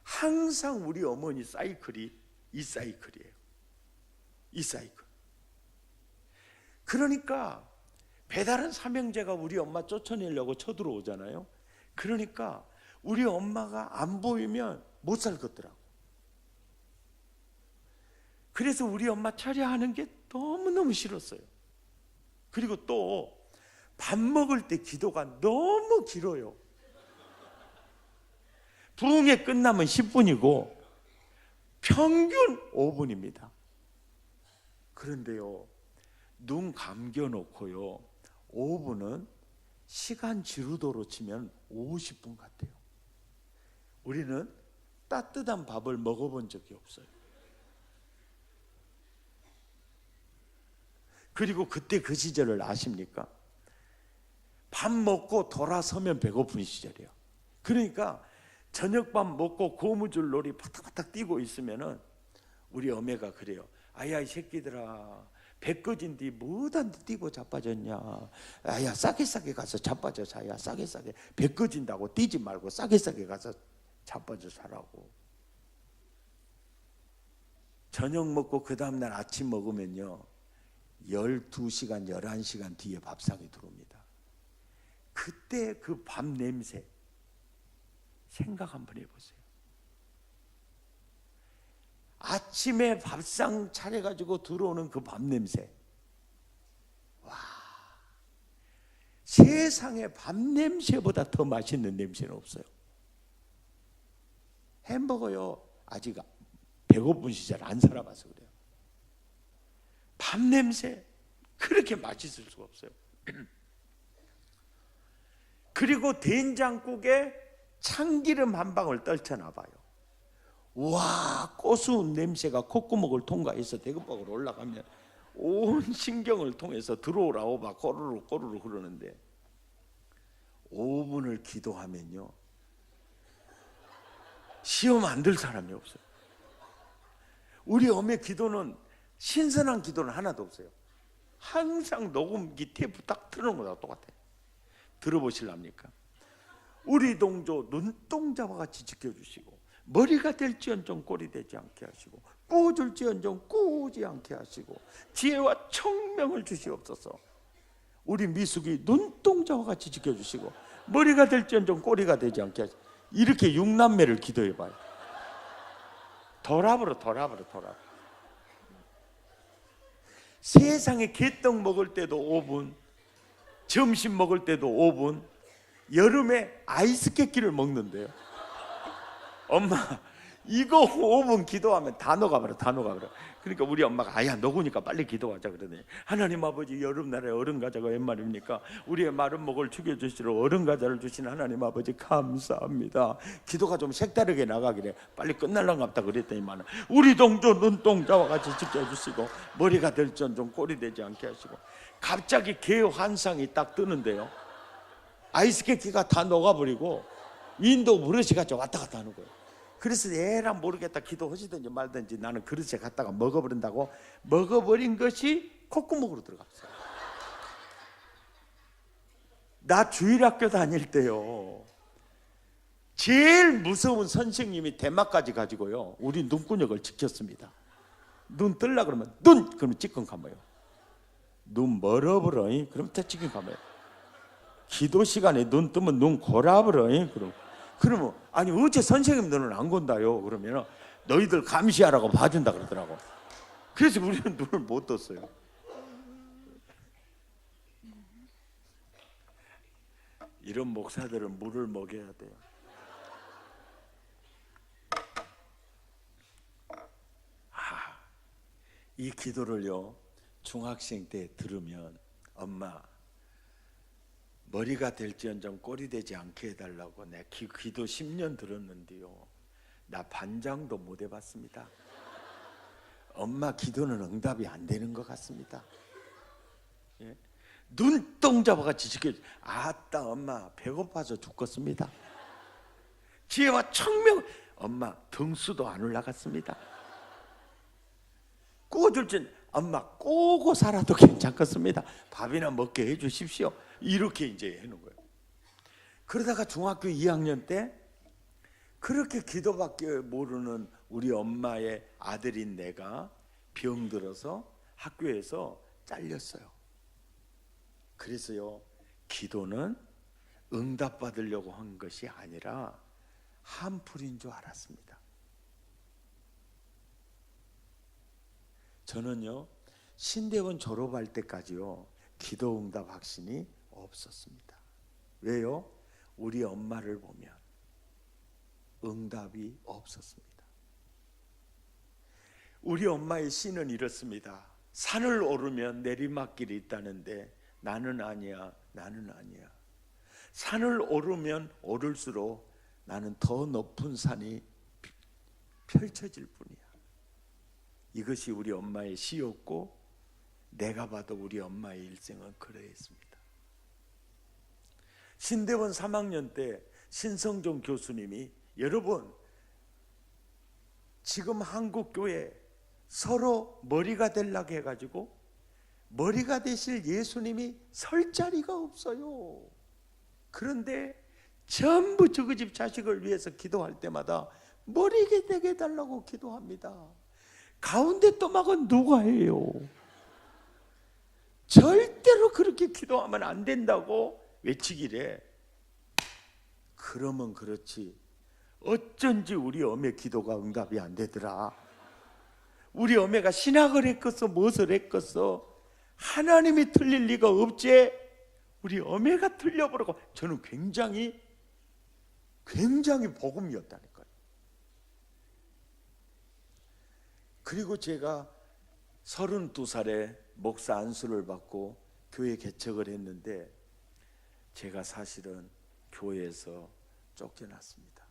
항상 우리 어머니 사이클이 이 사이클이에요. 이 사이클. 그러니까 배달은 삼형제가 우리 엄마 쫓아내려고 쳐들어오잖아요. 그러니까 우리 엄마가 안 보이면 못 살겠더라고. 그래서 우리 엄마 철야하는 게 너무너무 싫었어요. 그리고 또 밥 먹을 때 기도가 너무 길어요. 부흥회 끝나면 10분이고 평균 5분입니다. 그런데요 눈 감겨놓고요 5분은 시간 지루도로 치면 50분 같아요. 우리는 따뜻한 밥을 먹어본 적이 없어요. 그리고 그때 그 시절을 아십니까? 밥 먹고 돌아서면 배고픈 시절이에요. 그러니까 저녁밥 먹고 고무줄 놀이 바닥바닥 뛰고 있으면은 우리 어머니가 그래요. 아야 이 새끼들아 배 꺼진디 뭐단데 뛰고 자빠졌냐. 아야 싸게 가서 자빠져 자야 싸게 배 꺼진다고 뛰지 말고 싸게 가서 자빠져 자라고. 저녁 먹고 그 다음날 아침 먹으면요 12시간 11시간 뒤에 밥상이 들어옵니다. 그때 그 밥 냄새 생각 한번 해보세요. 아침에 밥상 차려가지고 들어오는 그 밥 냄새. 와, 세상에 밥 냄새보다 더 맛있는 냄새는 없어요. 햄버거요 아직 배고픈 시절 안 살아봐서 그래요. 밥 냄새 그렇게 맛있을 수가 없어요. 그리고 된장국에 참기름 한 방울 떨쳐놔봐요. 와, 고소한 냄새가 콧구멍을 통과해서 대급박으로 올라가면 온 신경을 통해서 들어오라고 막 꼬르르 꼬르르 흐르는데 5분을 기도하면요 시험 안 들 사람이 없어요. 우리 어머니 기도는 신선한 기도는 하나도 없어요. 항상 녹음기 테이프 딱 틀어놓은 거랑 똑같아요. 들어보실랍니까? 우리 동조 눈동자와 같이 지켜주시고 머리가 될지언정 꼴이 되지 않게 하시고 꾸어줄지언정 꾸지 않게 하시고 지혜와 청명을 주시옵소서. 우리 미숙이 눈동자와 같이 지켜주시고 머리가 될지언정 꼬리가 되지 않게 하시고 이렇게 6남매를 기도해봐요. 더랍으로 세상에 개떡 먹을 때도 5분, 점심 먹을 때도 5분, 여름에 아이스 깨끼를 먹는데요. 엄마 이거 5분 기도하면 다 녹아버려. 그러니까 우리 엄마가 아야 녹으니까 빨리 기도하자 그러더니 하나님 아버지 여름날에 얼음 과자가 웬 말입니까? 우리의 마른 목을 죽여주시러 얼음 과자를 주신 하나님 아버지 감사합니다. 기도가 좀 색다르게 나가기래 빨리 끝날랑갑다 그랬더니만 우리 동조 눈동자와 같이 지켜주시고 머리가 될지언정 꼴이 되지 않게 하시고 갑자기 개 환상이 딱 뜨는데요 아이스케이크가 다 녹아버리고 윈도우 브러시가 왔다 갔다 하는 거예요. 그래서 얘랑 모르겠다 기도하시든지 말든지 나는 그릇에 갖다가 먹어버린다고 먹어버린 것이 콧구멍으로 들어갔어요. 나 주일학교 다닐 때요 제일 무서운 선생님이 대마까지 가지고요, 우리 눈구녕을 지켰습니다. 눈 뜰라 그러면 눈! 그러면 찌끔 감아요. 눈 멀어버려. 그럼 또 찌끔 감아요. 기도 시간에 눈 뜨면 눈 골아버려. 그러면 아니 어째 선생님 눈을 안 건다요? 그러면 너희들 감시하라고 봐준다 그러더라고. 그래서 우리는 눈을 못 떴어요. 이런 목사들은 물을 먹여야 돼요. 이 기도를요, 중학생 때 들으면 엄마 머리가 될지언정 꼴이 되지 않게 해달라고 내 기도 10년 들었는데요, 나 반장도 못 해봤습니다. 엄마 기도는 응답이 안 되는 것 같습니다. 예? 눈동 잡아같이 지켜. 아따 엄마 배고파서 죽겠습니다. 지혜와 청명. 엄마 등수도 안 올라갔습니다. 꼬줄 땐 엄마 꼬고 살아도 괜찮겠습니다. 밥이나 먹게 해주십시오. 이렇게 이제 해놓은 거예요. 그러다가 중학교 2학년 때 그렇게 기도밖에 모르는 우리 엄마의 아들인 내가 병들어서 학교에서 잘렸어요. 그래서요, 기도는 응답받으려고 한 것이 아니라 한풀인 줄 알았습니다. 저는요, 신대원 졸업할 때까지요, 기도 응답 확신이 없었습니다. 왜요? 우리 엄마를 보면 응답이 없었습니다. 우리 엄마의 시는 이렇습니다. 산을 오르면 내리막길이 있다는데 나는 아니야, 나는 아니야. 산을 오르면 오를수록 나는 더 높은 산이 펼쳐질 뿐이야. 이것이 우리 엄마의 시였고, 내가 봐도 우리 엄마의 일생은 그러했습니다. 신대원 3학년 때 신성종 교수님이, 여러분 지금 한국교회 서로 머리가 되려고 해가지고 머리가 되실 예수님이 설 자리가 없어요. 그런데 전부 저그 집 자식을 위해서 기도할 때마다 머리가 되게 해달라고 기도합니다. 가운데 또막은 누가 해요? 절대로 그렇게 기도하면 안 된다고 외치기래. 그러면 그렇지, 어쩐지 우리 어메 기도가 응답이 안 되더라. 우리 어메가 신학을 했겠어, 무엇을 했겠어? 하나님이 틀릴 리가 없지. 우리 어메가 틀려버리고. 저는 굉장히 복음이었다니까요. 그리고 제가 32살에 목사 안수를 받고 교회 개척을 했는데, 제가 사실은 교회에서 쫓겨났습니다.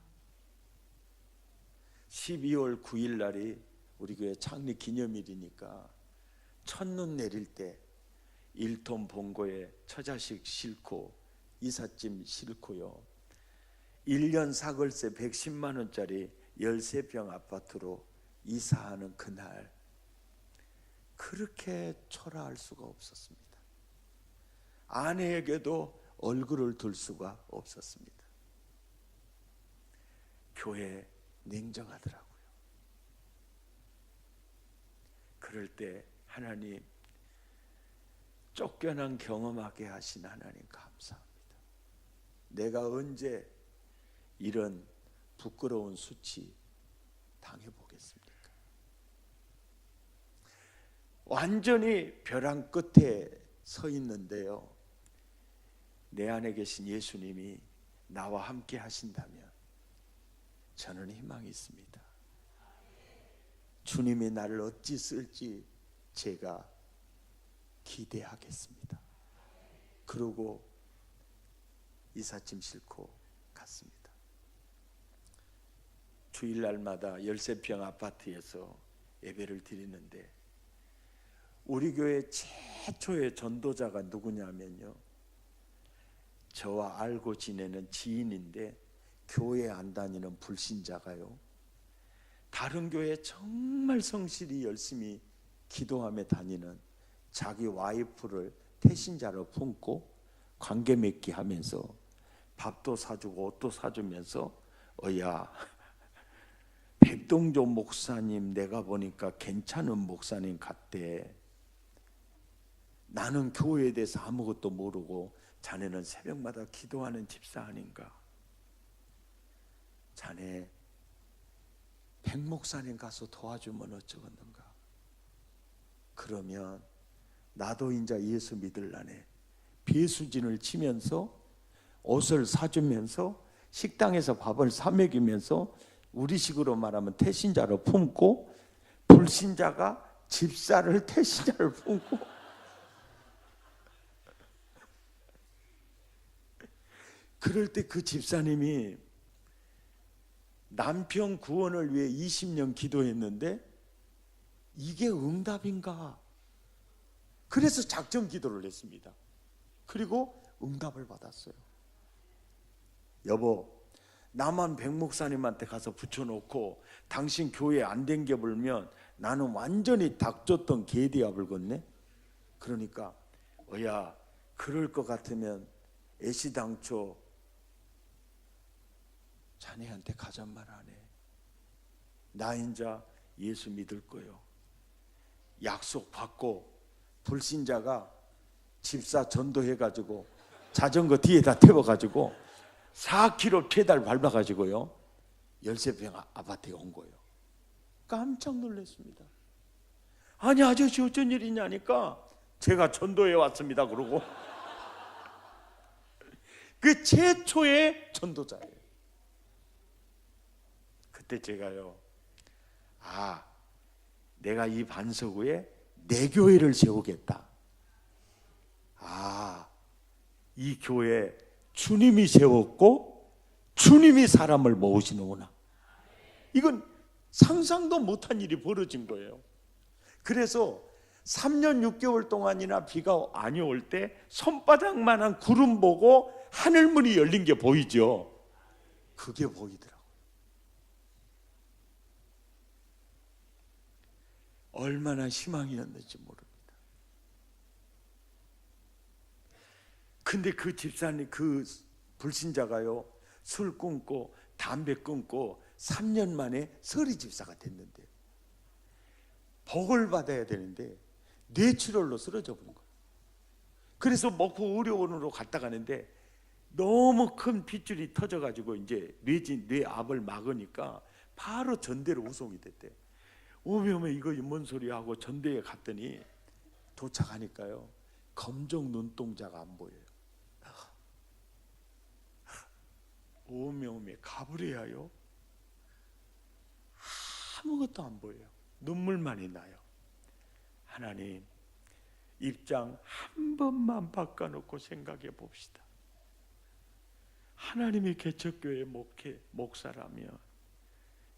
12월 9일 날이 우리 교회 창립 기념일이니까 첫눈 내릴 때 1톤 봉고에 처자식 싣고 이삿짐 싣고요, 1년 사글세 110만 원짜리 13평 아파트로 이사하는 그날, 그렇게 초라할 수가 없었습니다. 아내에게도 얼굴을 둘 수가 없었습니다. 교회 냉정하더라고요. 그럴 때 하나님, 쫓겨난 경험하게 하신 하나님 감사합니다. 내가 언제 이런 부끄러운 수치 당해보겠습니까? 완전히 벼랑 끝에 서 있는데요, 내 안에 계신 예수님이 나와 함께 하신다면 저는 희망이 있습니다. 주님이 나를 어찌 쓸지 제가 기대하겠습니다. 그러고 이삿짐 싣고 갔습니다. 주일날마다 13평 아파트에서 예배를 드리는데, 우리 교회 최초의 전도자가 누구냐면요, 저와 알고 지내는 지인인데 교회 안 다니는 불신자가요, 다른 교회에 정말 성실히 열심히 기도하며 다니는 자기 와이프를 태신자로 품고 관계 맺기 하면서 밥도 사주고 옷도 사주면서 어야, 백동조 목사님 내가 보니까 괜찮은 목사님 같대. 나는 교회에 대해서 아무것도 모르고 자네는 새벽마다 기도하는 집사 아닌가? 자네 백 목사님 가서 도와주면 어쩌겠는가? 그러면 나도 이제 예수 믿을라네. 배수진을 치면서 옷을 사주면서 식당에서 밥을 사 먹이면서 우리식으로 말하면 태신자로 품고, 불신자가 집사를 태신자를 품고, 그럴 때 그 집사님이 남편 구원을 위해 20년 기도했는데 이게 응답인가? 그래서 작전 기도를 했습니다. 그리고 응답을 받았어요. 여보, 나만 백 목사님한테 가서 붙여놓고 당신 교회 안 댕겨 불면 나는 완전히 닥쳤던 개디압을 걷네. 그러니까 어야, 그럴 것 같으면 애시당초 자네한테 가잔 말 안 해. 나 인자 예수 믿을 거요. 약속 받고 불신자가 집사 전도해가지고 자전거 뒤에다 태워가지고 4km 페달 밟아가지고요, 열쇠병 아파트에 온 거예요. 깜짝 놀랐습니다. 아니 아저씨 어쩐 일이냐니까 제가 전도해 왔습니다 그러고 그 최초의 전도자예요. 그때 제가요, 아, 내가 이 반석구에 내 교회를 세우겠다. 아, 이 교회 주님이 세웠고 주님이 사람을 모으시는구나. 이건 상상도 못한 일이 벌어진 거예요. 그래서 3년 6개월 동안이나 비가 안 올 때 손바닥만한 구름 보고 하늘문이 열린 게 보이죠. 그게 보이더라고요. 얼마나 희망이었는지 모릅니다. 근데 그 집사님, 그 불신자가요, 술 끊고 담배 끊고 3년 만에 서리 집사가 됐는데, 복을 받아야 되는데 뇌출혈로 쓰러져 버린 거예요. 그래서 목포 의료원으로 갔다 가는데 너무 큰 핏줄이 터져가지고 이제 뇌압을 막으니까 바로 전대로 후송이 됐대. 오메 이거 뭔 소리야 하고 전대에 갔더니 도착하니까요, 검정 눈동자가 안 보여요. 오메 가브리야요. 아무것도 안 보여요. 눈물만이 나요. 하나님, 입장 한 번만 바꿔놓고 생각해 봅시다. 하나님이 개척교회 목사라면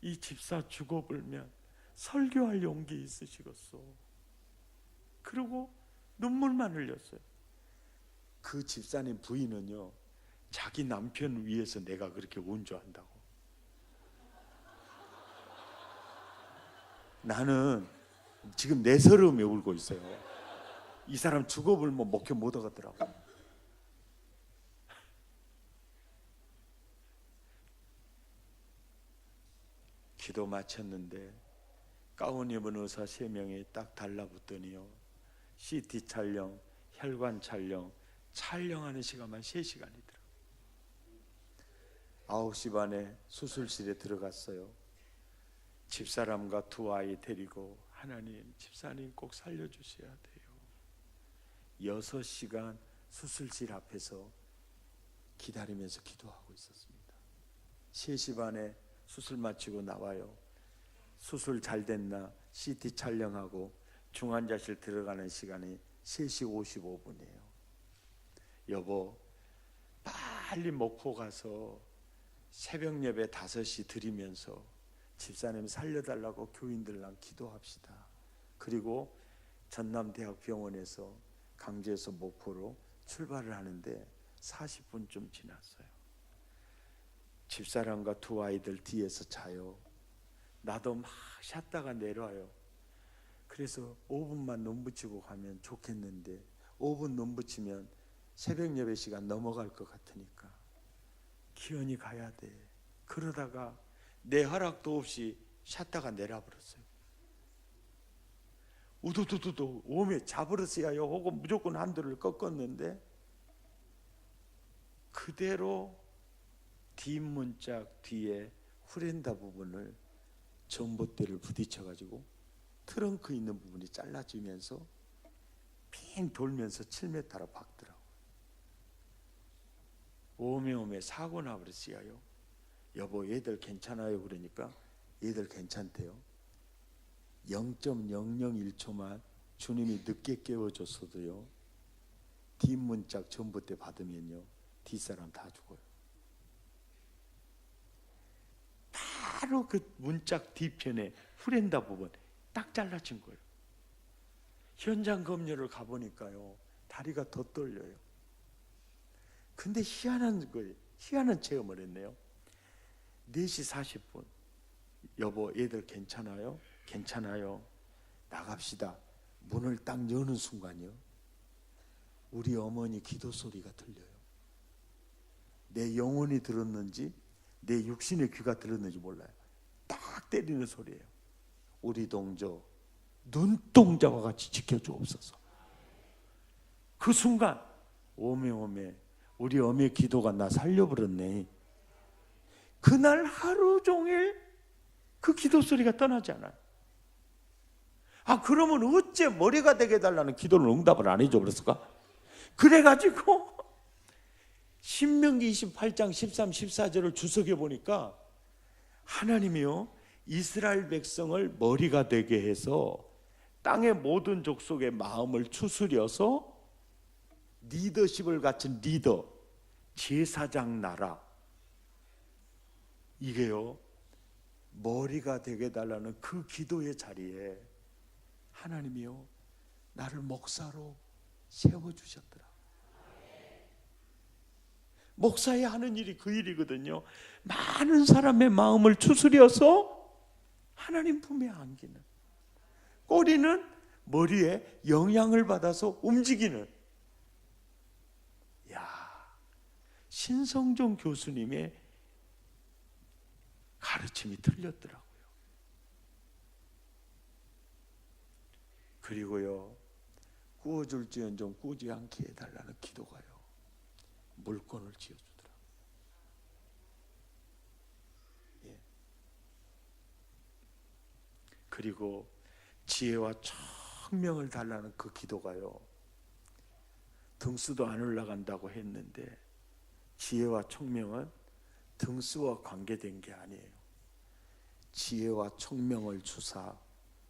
이 집사 죽어불면 설교할 용기 있으시겠소? 그리고 눈물만 흘렸어요. 그 집사님 부인은요, 자기 남편 위해서 내가 그렇게 온주한다고. 나는 지금 내 서러움에 울고 있어요. 이 사람 죽어불면 목회 못 하겠더라고. 기도 마쳤는데 가운 입은 의사 3명이 딱 달라붙더니요, CT 촬영, 혈관 촬영, 촬영하는 시간만 3시간이더라고요. 9시 반에 수술실에 들어갔어요. 집사람과 2 아이 데리고, 하나님, 집사님 꼭 살려주셔야 돼요. 6시간 수술실 앞에서 기다리면서 기도하고 있었습니다. 3시 반에 수술 마치고 나와요. 수술 잘 됐나 CT 촬영하고 중환자실 들어가는 시간이 3시 55분이에요. 여보, 빨리 목포 가서 새벽 예배 5시 드리면서 집사님 살려달라고 교인들랑 기도합시다. 그리고 전남대학병원에서 강주에서 목포로 출발을 하는데 40분쯤 지났어요. 집사람과 2 아이들 뒤에서 자요. 나도 막 잤다가 내려와요. 그래서 5분만 눈 붙이고 가면 좋겠는데 5분 눈 붙이면 새벽 예배 시간 넘어갈 것 같으니까 기원이 가야 돼. 그러다가 내 허락도 없이 샷다가 내려버렸어요. 우두두두두 오메 잡으러서야요 하고 무조건 한도를 꺾었는데 그대로 뒷문짝 뒤에 후렌다 부분을 전봇대를 부딪혀가지고 트렁크 있는 부분이 잘라지면서 핑 돌면서 7m로 박더라고요. 오메오메 사고 나버렸어요. 여보 얘들 괜찮아요? 그러니까 얘들 괜찮대요. 0.001초만 주님이 늦게 깨워줬어도요 뒷문짝 전봇대 받으면요 뒷사람 다 죽어요. 바로 그 문짝 뒤편에 후렌다 부분 딱 잘라진 거예요. 현장 검열을 가보니까요 다리가 더 떨려요. 근데 희한한 거예요. 희한한 체험을 했네요. 4시 40분 여보 얘들 괜찮아요? 괜찮아요. 나갑시다. 문을 딱 여는 순간이요 우리 어머니 기도 소리가 들려요. 내 영혼이 들었는지 내 육신의 귀가 들었는지 몰라요. 딱 때리는 소리예요. 우리 동저 눈동자와 같이 지켜주옵소서. 그 순간 오메오메 우리 어미의 기도가 나 살려버렸네. 그날 하루 종일 그 기도 소리가 떠나지 않아요. 그러면 어째 머리가 되게 해달라는 기도를 응답을 안 해줘 버렸을까? 그래가지고 신명기 28장 13, 14절을 주석해 보니까 하나님이요 이스라엘 백성을 머리가 되게 해서 땅의 모든 족속의 마음을 추스려서 리더십을 갖춘 리더, 제사장 나라, 이게요 머리가 되게 해달라는 그 기도의 자리에 하나님이요 나를 목사로 세워주셨더라. 목사의 하는 일이 그 일이거든요. 많은 사람의 마음을 추스려서 하나님 품에 안기는, 꼬리는 머리에 영향을 받아서 움직이는. 신성종 교수님의 가르침이 틀렸더라고요. 그리고요 구워줄지언정 구우지 않게 해달라는 기도가요 물건을 지어주더라. 그리고 지혜와 청명을 달라는 그 기도가요 등수도 안 올라간다고 했는데 지혜와 청명은 등수와 관계된 게 아니에요. 지혜와 청명을 주사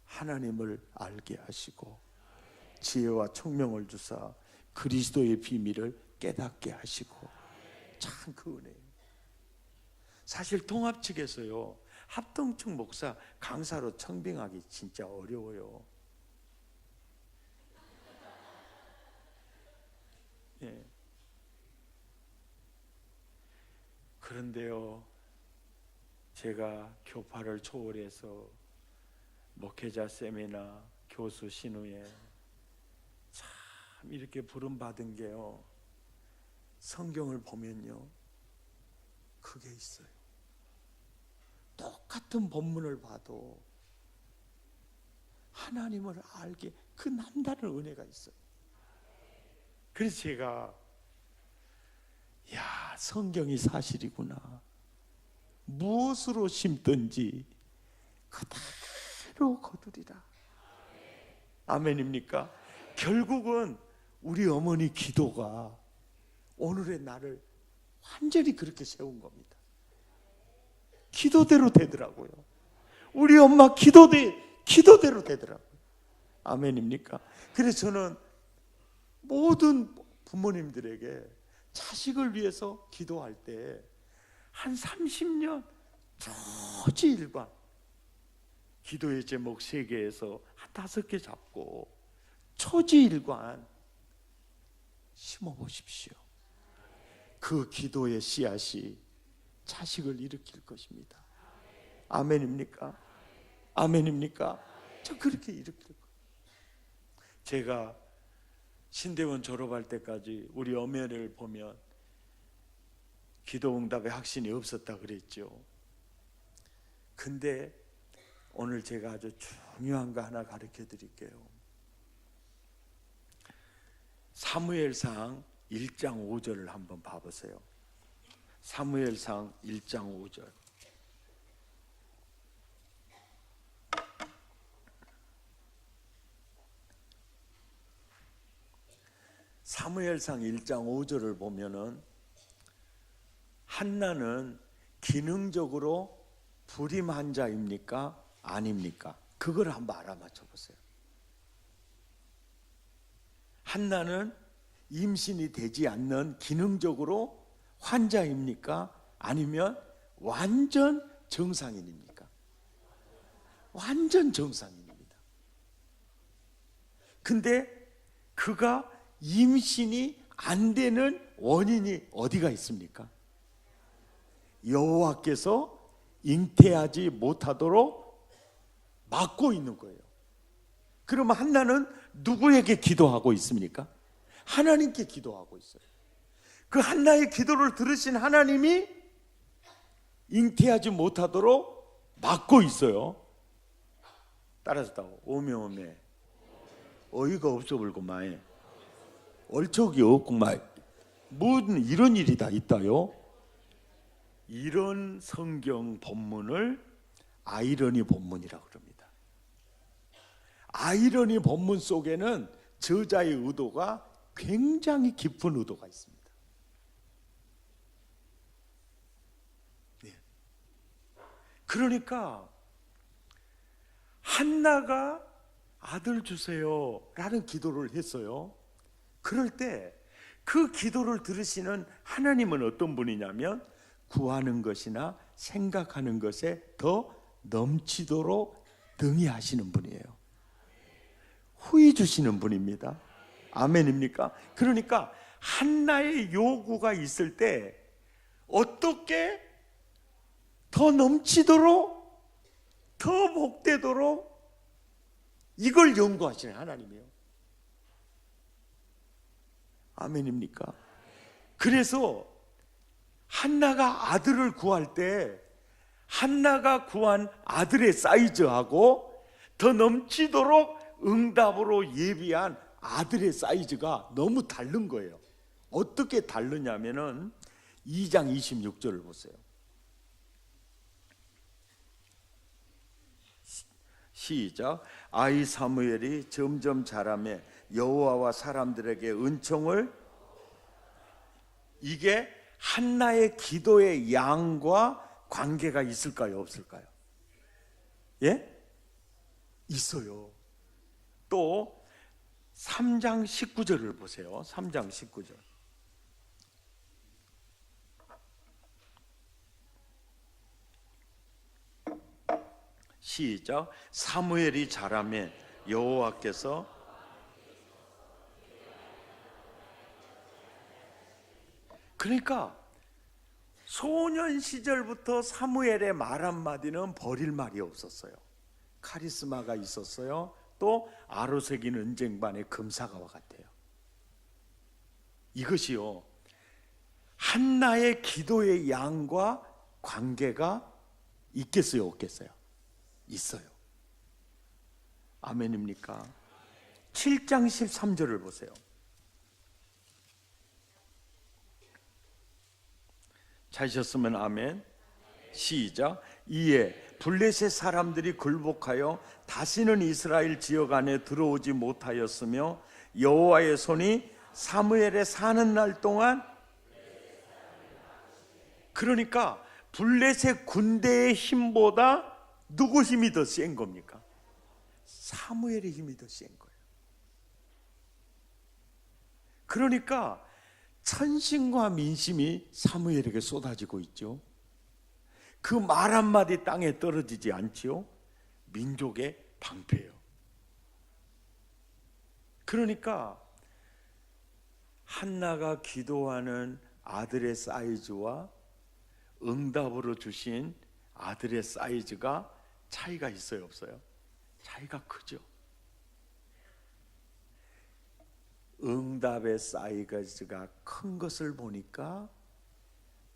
하나님을 알게 하시고 지혜와 청명을 주사 그리스도의 비밀을 깨닫게 하시고, 참 그 은혜예요. 사실 통합 측에서요 합동측 목사 강사로 청빙하기 진짜 어려워요. 그런데요 제가 교파를 초월해서 목회자 세미나 교수 신우에 참 이렇게 부름받은 게요 성경을 보면요 그게 있어요. 똑같은 본문을 봐도 하나님을 알게 그 남다른 은혜가 있어요. 그래서 제가 성경이 사실이구나. 무엇으로 심든지 그대로 거두리라. 아멘입니까? 결국은 우리 어머니 기도가 오늘의 나를 완전히 그렇게 세운 겁니다. 기도대로 되더라고요. 우리 엄마 기도대로 되더라고요. 아멘입니까? 그래서 저는 모든 부모님들에게 자식을 위해서 기도할 때 한 30년 초지일관 기도의 제목 3개에서 한 5개 잡고 초지일관 심어보십시오. 그 기도의 씨앗이 자식을 일으킬 것입니다. 아멘입니까? 아멘입니까? 저 그렇게 일으킬 거예요. 제가 신대원 졸업할 때까지 우리 어머니를 보면 기도응답의 확신이 없었다 그랬죠. 근데 오늘 제가 아주 중요한 거 하나 가르쳐 드릴게요. 사무엘상 1장 5절을 한번 봐보세요. 사무엘상 1장 5절. 사무엘상 1장 5절을 보면은 한나는 기능적으로 불임한 자입니까? 아닙니까? 그걸 한번 알아맞혀 보세요. 한나는 임신이 되지 않는 기능적으로 환자입니까? 아니면 완전 정상인입니까? 완전 정상인입니다. 근데 그가 임신이 안 되는 원인이 어디가 있습니까? 여호와께서 잉태하지 못하도록 막고 있는 거예요. 그러면 한나는 누구에게 기도하고 있습니까? 하나님께 기도하고 있어요. 그 한나의 기도를 들으신 하나님이 잉태하지 못하도록 막고 있어요. 따라서 오메오메 어이가 없어 불고만 얼척이 없구만 무슨 이런 일이 다 있다요. 이런 성경 본문을 아이러니 본문이라고 그럽니다. 아이러니 본문 속에는 저자의 의도가 굉장히 깊은 의도가 있습니다. 네. 그러니까 한나가 아들 주세요 라는 기도를 했어요. 그럴 때 그 기도를 들으시는 하나님은 어떤 분이냐면 구하는 것이나 생각하는 것에 더 넘치도록 등이 하시는 분이에요. 후히 주시는 분입니다. 아멘입니까? 그러니까 한나의 요구가 있을 때 어떻게 더 넘치도록 더 복되도록 이걸 연구하시는 하나님이에요. 아멘입니까? 그래서 한나가 아들을 구할 때 한나가 구한 아들의 사이즈하고 더 넘치도록 응답으로 예비한 아들의 사이즈가 너무 다른 거예요. 어떻게 다르냐면은 2장 26절을 보세요. 시작. 아이 사무엘이 점점 자라매 여호와와 사람들에게 은총을, 이게 한나의 기도의 양과 관계가 있을까요? 없을까요? 예? 있어요. 또 3장 19절을 보세요. 3장 19절. 시작. 사무엘이 자라매 여호와께서, 그러니까 소년 시절부터 사무엘의 말 한마디는 버릴 말이 없었어요. 카리스마가 있었어요. 또 아로새긴 은쟁반의 금사가와 같아요. 이것이요, 한나의 기도의 양과 관계가 있겠어요, 없겠어요? 있어요. 아멘입니까? 7장 13절을 보세요. 찾으셨으면 아멘. 시작. 이에 블레셋 사람들이 굴복하여 다시는 이스라엘 지역 안에 들어오지 못하였으며 여호와의 손이 사무엘에 사는 날 동안, 그러니까 블레셋 군대의 힘보다 누구 힘이 더 센 겁니까? 사무엘의 힘이 더 센 거예요. 그러니까 천신과 민심이 사무엘에게 쏟아지고 있죠. 그 말 한마디 땅에 떨어지지 않지요. 민족의 방패예요. 그러니까 한나가 기도하는 아들의 사이즈와 응답으로 주신 아들의 사이즈가 차이가 있어요, 없어요? 차이가 크죠. 응답의 사이즈가 큰 것을 보니까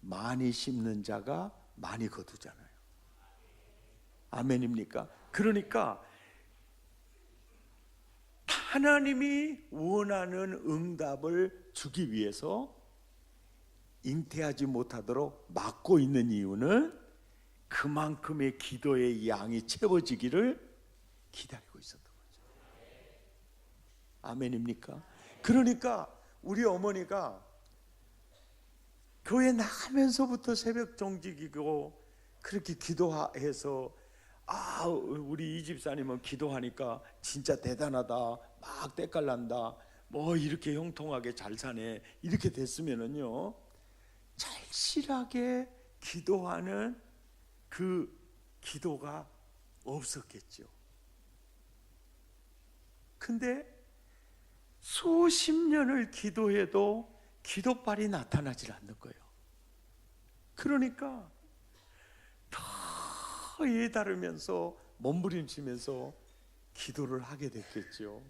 많이 심는 자가 많이 거두잖아요. 아멘입니까? 그러니까 하나님이 원하는 응답을 주기 위해서 잉태하지 못하도록 막고 있는 이유는 그만큼의 기도의 양이 채워지기를 기다리고 있었던 거죠. 아멘입니까? 그러니까 우리 어머니가 교회 나가면서부터 새벽 정직이고 그렇게 기도해서 우리 이 집사님은 기도하니까 진짜 대단하다, 막 때깔난다, 뭐 이렇게 형통하게 잘 사네, 이렇게 됐으면은요 절실하게 기도하는 그 기도가 없었겠죠. 근데 수십 년을 기도해도 기도빨이 나타나질 않는 거예요. 그러니까 더 예다르면서 몸부림치면서 기도를 하게 됐겠죠.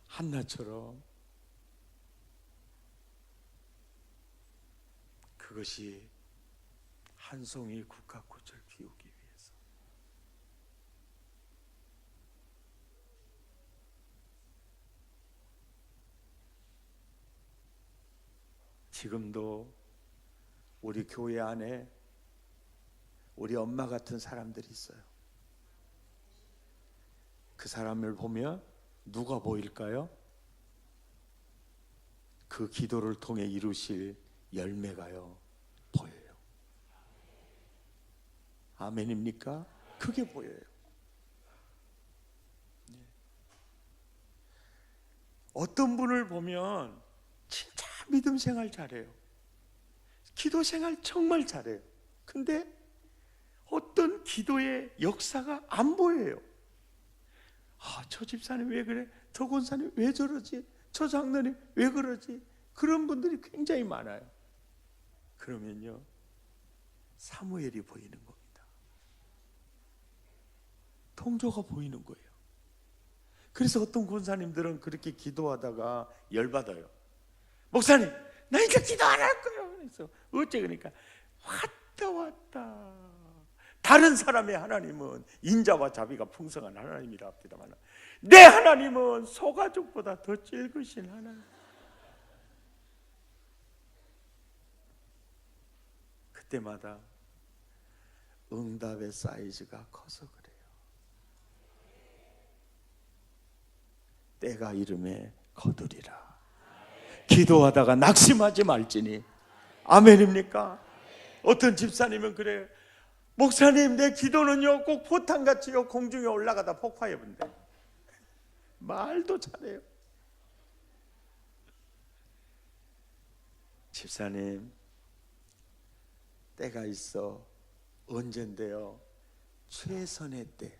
한나처럼. 그것이 한 송이 국화꽃을 피우기 위해서. 지금도 우리 교회 안에 우리 엄마 같은 사람들이 있어요. 그 사람을 보면 누가 보일까요? 그 기도를 통해 이루실 열매가요 보여요. 아멘입니까? 그게 보여요. 어떤 분을 보면 진짜 믿음 생활 잘해요. 기도 생활 정말 잘해요. 근데 어떤 기도의 역사가 안 보여요. 저 집사님 왜 그래? 저 권사님 왜 저러지? 저 장로님 왜 그러지? 그런 분들이 굉장히 많아요. 그러면요 사무엘이 보이는 겁니다. 통조가 보이는 거예요. 그래서 어떤 권사님들은 그렇게 기도하다가 열받아요. 목사님 나 이제 기도 안 할 거예요. 그래서 어째 그러니까 왔다 다른 사람의 하나님은 인자와 자비가 풍성한 하나님이라 합니다만 내 하나님은 소가죽보다 더 찔그신 하나님. 그때마다 응답의 사이즈가 커서 그래요. 때가 이름에 거두리라. 기도하다가 낙심하지 말지니. 아멘입니까? 어떤 집사님은 그래요. 목사님 내 기도는요 꼭 포탄같이요 공중에 올라가다 폭파해 본대. 말도 잘해요. 집사님 때가 있어. 언젠데요? 최선의 때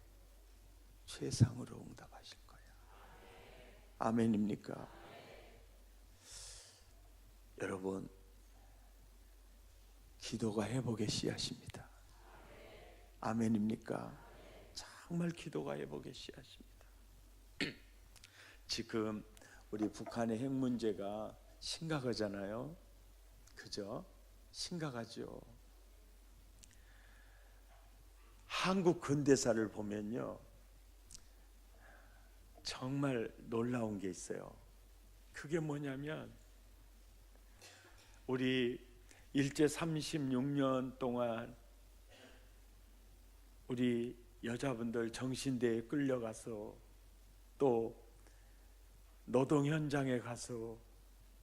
최상으로 응답하실 거예요. 아멘입니까? 여러분 기도가 회복의 씨앗입니다. 아멘입니까? 정말 기도가 회복의 씨앗입니다. 지금 우리 북한의 핵 문제가 심각하잖아요. 그죠? 심각하죠. 한국 근대사를 보면요 정말 놀라운 게 있어요. 그게 뭐냐면 우리 일제 36년 동안 우리 여자분들 정신대에 끌려가서 또 노동 현장에 가서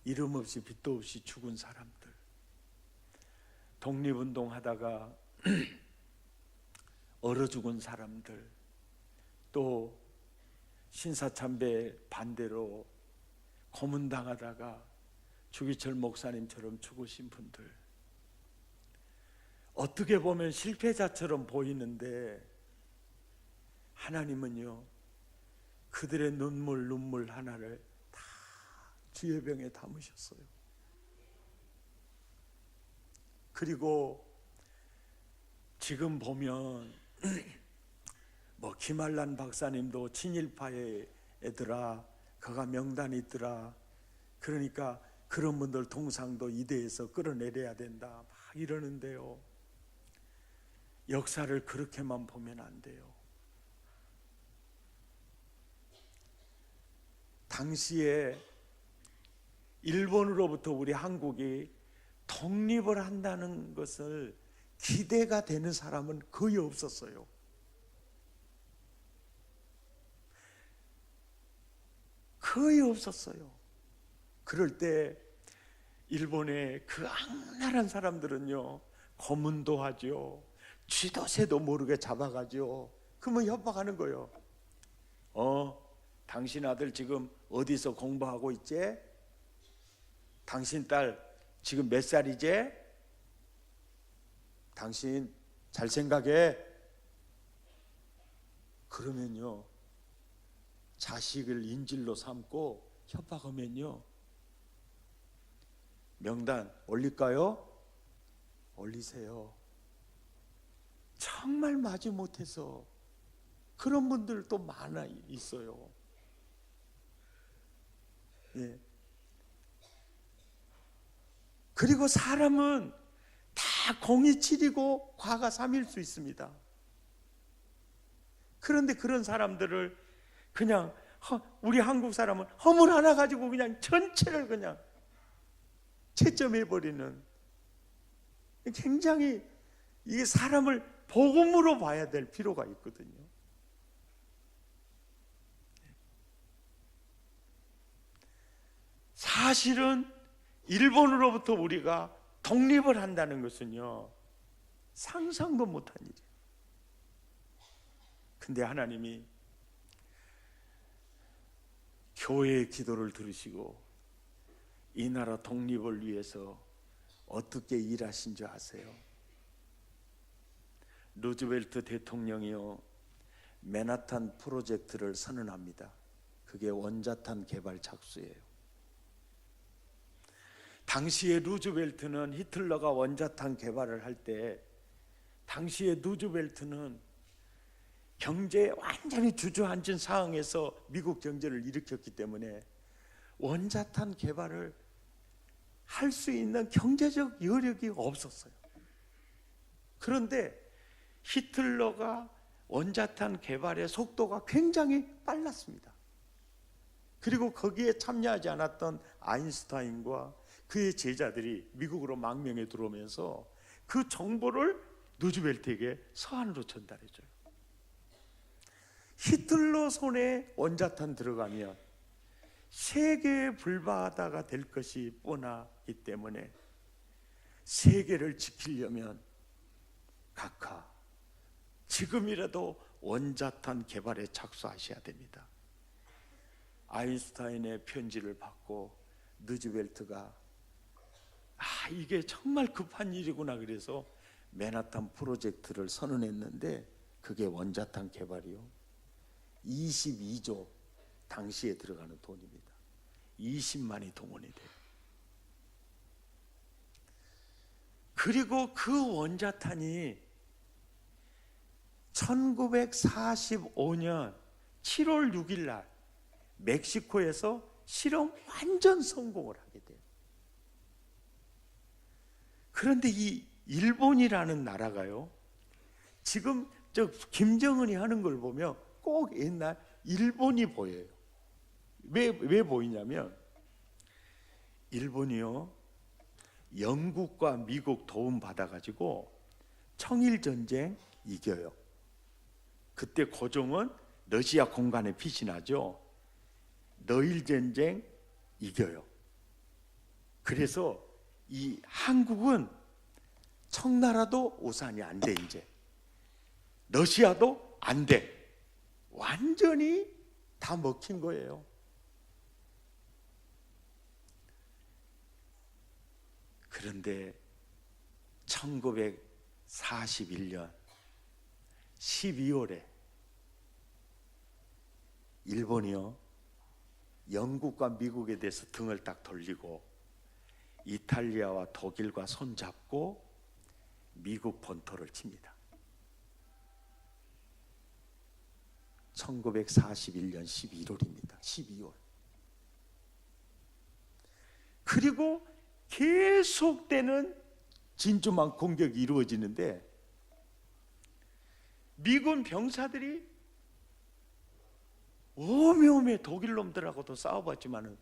이름 없이 빚도 없이 죽은 사람들, 독립운동 하다가 얼어 죽은 사람들, 또 신사참배 반대로 고문당하다가 주기철 목사님처럼 죽으신 분들, 어떻게 보면 실패자처럼 보이는데 하나님은요 그들의 눈물 하나를 다 주의 병에 담으셨어요. 그리고 지금 보면 뭐 김한란 박사님도 친일파의 애들아, 그가 명단이 있더라. 그러니까 그런 분들 동상도 이대에서 끌어내려야 된다 막 이러는데요. 역사를 그렇게만 보면 안 돼요. 당시에 일본으로부터 우리 한국이 독립을 한다는 것을 기대가 되는 사람은 거의 없었어요. 거의 없었어요. 그럴 때 일본의 그 악랄한 사람들은요, 고문도 하죠. 쥐도 새도 모르게 잡아가죠. 그러면 협박하는 거예요. 당신 아들 지금 어디서 공부하고 있지? 당신 딸 지금 몇 살이지? 당신 잘 생각해. 그러면요, 자식을 인질로 삼고 협박하면요, 명단 올릴까요? 올리세요. 정말 마지못해서 그런 분들도 많아 있어요. 예. 그리고 사람은 다 공이 7이고 과가 3일 수 있습니다. 그런데 그런 사람들을 그냥 우리 한국 사람은 허물 하나 가지고 그냥 전체를 그냥 채점해버리는, 굉장히 이 사람을 복음으로 봐야 될 필요가 있거든요. 사실은 일본으로부터 우리가 독립을 한다는 것은요, 상상도 못한 일이에요. 근데 하나님이 교회의 기도를 들으시고 이 나라 독립을 위해서 어떻게 일하신 줄 아세요? 루즈벨트 대통령이요, 맨하탄 프로젝트를 선언합니다. 그게 원자탄 개발 착수예요. 당시에 루즈벨트는 히틀러가 원자탄 개발을 할 때, 당시에 루즈벨트는 경제에 완전히 주저앉은 상황에서 미국 경제를 일으켰기 때문에 원자탄 개발을 할 수 있는 경제적 여력이 없었어요. 그런데 히틀러가 원자탄 개발의 속도가 굉장히 빨랐습니다. 그리고 거기에 참여하지 않았던 아인슈타인과 그의 제자들이 미국으로 망명해 들어오면서 그 정보를 루즈벨트에게 서한으로 전달해줘요. 히틀러 손에 원자탄 들어가면 세계의 불바다가 될 것이 뻔하기 때문에 세계를 지키려면 각하 지금이라도 원자탄 개발에 착수하셔야 됩니다. 아인슈타인의 편지를 받고 루즈벨트가 이게 정말 급한 일이구나 그래서 맨하탄 프로젝트를 선언했는데, 그게 원자탄 개발이요, 22조 당시에 들어가는 돈입니다. 20만이 동원이 돼요. 그리고 그 원자탄이 1945년 7월 6일 날 멕시코에서 실험 완전 성공을 하게 돼요. 그런데 이 일본이라는 나라가요, 지금 저 김정은이 하는 걸 보면 꼭 옛날 일본이 보여요. 왜 보이냐면, 일본이요, 영국과 미국 도움 받아가지고 청일전쟁 이겨요. 그때 고종은 러시아 공간에 피신하죠. 러일전쟁 이겨요. 그래서 이 한국은 청나라도 우산이 안 돼, 이제 러시아도 안 돼. 완전히 다 먹힌 거예요. 그런데 1941년 12월에 일본이요, 영국과 미국에 대해서 등을 딱 돌리고 이탈리아와 독일과 손잡고 미국 본토를 칩니다. 1941년 11월입니다. 12월. 그리고 계속되는 진주만 공격이 이루어지는데 미군 병사들이 오메오메 독일 놈들하고도 싸워봤지만은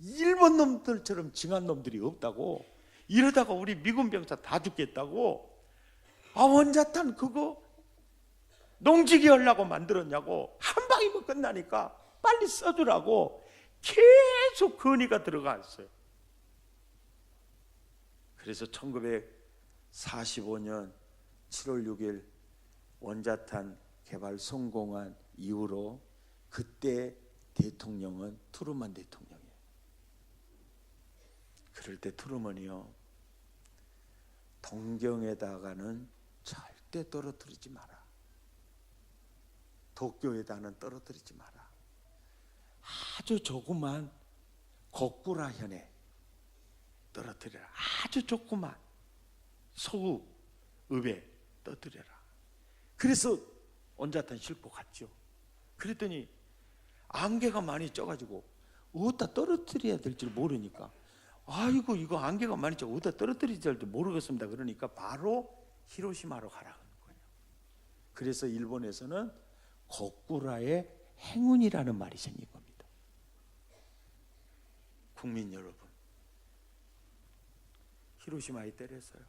일본 놈들처럼 징한 놈들이 없다고. 이러다가 우리 미군 병사 다 죽겠다고. 원자탄 그거 농지기 하려고 만들었냐고. 한 방이면 끝나니까 빨리 써주라고 계속 건의가 들어갔어요. 그래서 1945년 7월 6일 원자탄 개발 성공한 이후로 그때 대통령은 트루먼 대통령이에요. 그럴 때 트루먼이요, 동경에다가는 절대 떨어뜨리지 마라, 도쿄에다는 떨어뜨리지 마라, 아주 조그만 고쿠라현에 떨어뜨려라, 아주 조그만 소읍에 떨어뜨려라. 그래서 원자탄 싣고 갔죠. 그랬더니 안개가 많이 쪄가지고 어디다 떨어뜨려야 될지 모르니까, 아이고 이거 안개가 많이 쪄 어디다 떨어뜨려야 될지 모르겠습니다. 그러니까 바로 히로시마로 가라는 거예요. 그래서 일본에서는 고쿠라의 행운이라는 말이 생긴 겁니다. 국민 여러분, 히로시마에 때렸어요.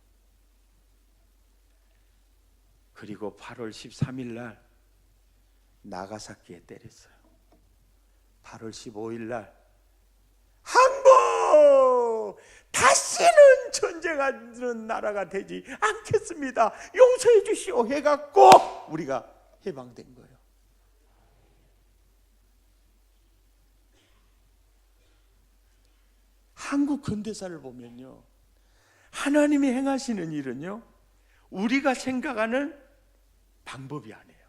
그리고 8월 13일 날 나가사키에 때렸어요. 8월 15일 날 한국 다시는 전쟁하는 나라가 되지 않겠습니다, 용서해 주시오 해갖고 우리가 해방된 거예요. 한국 근대사를 보면요, 하나님이 행하시는 일은요 우리가 생각하는 방법이 아니에요.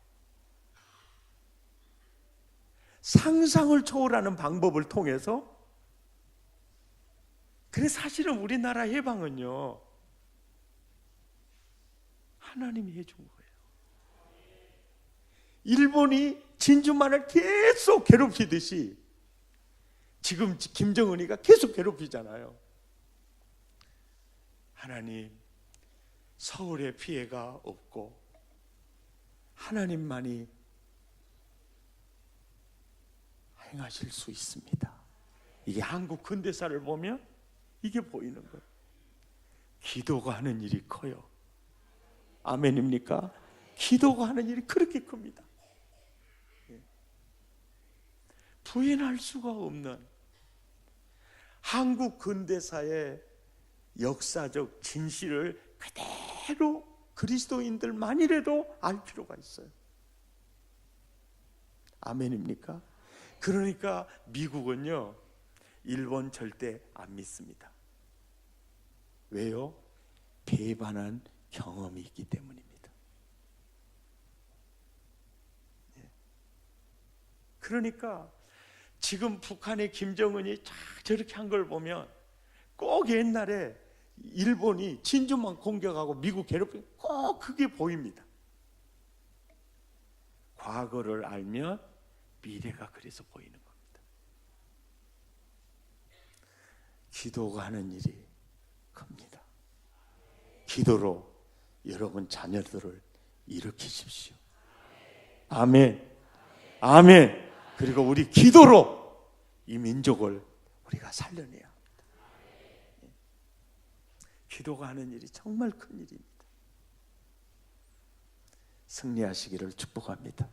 상상을 초월하는 방법을 통해서. 그래서 사실은 우리나라 해방은요 하나님이 해준 거예요. 일본이 진주만을 계속 괴롭히듯이 지금 김정은이가 계속 괴롭히잖아요. 하나님, 서울에 피해가 없고 하나님만이 행하실 수 있습니다. 이게 한국 근대사를 보면 이게 보이는 거예요. 기도가 하는 일이 커요. 아멘입니까? 기도가 하는 일이 그렇게 큽니다. 부인할 수가 없는 한국 근대사의 역사적 진실을 그대로 그리스도인들만이라도 알 필요가 있어요. 아멘입니까? 그러니까 미국은요 일본 절대 안 믿습니다. 왜요? 배반한 경험이 있기 때문입니다. 그러니까 지금 북한의 김정은이 저렇게 한 걸 보면 꼭 옛날에 일본이 진주만 공격하고 미국 괴롭히고 꼭 그게 보입니다. 과거를 알면 미래가 그래서 보이는 겁니다. 기도가 하는 일이 큽니다. 기도로 여러분 자녀들을 일으키십시오. 아멘. 아멘. 그리고 우리 기도로 이 민족을 우리가 살려내야 합니다. 기도가 하는 일이 정말 큰 일입니다. 승리하시기를 축복합니다.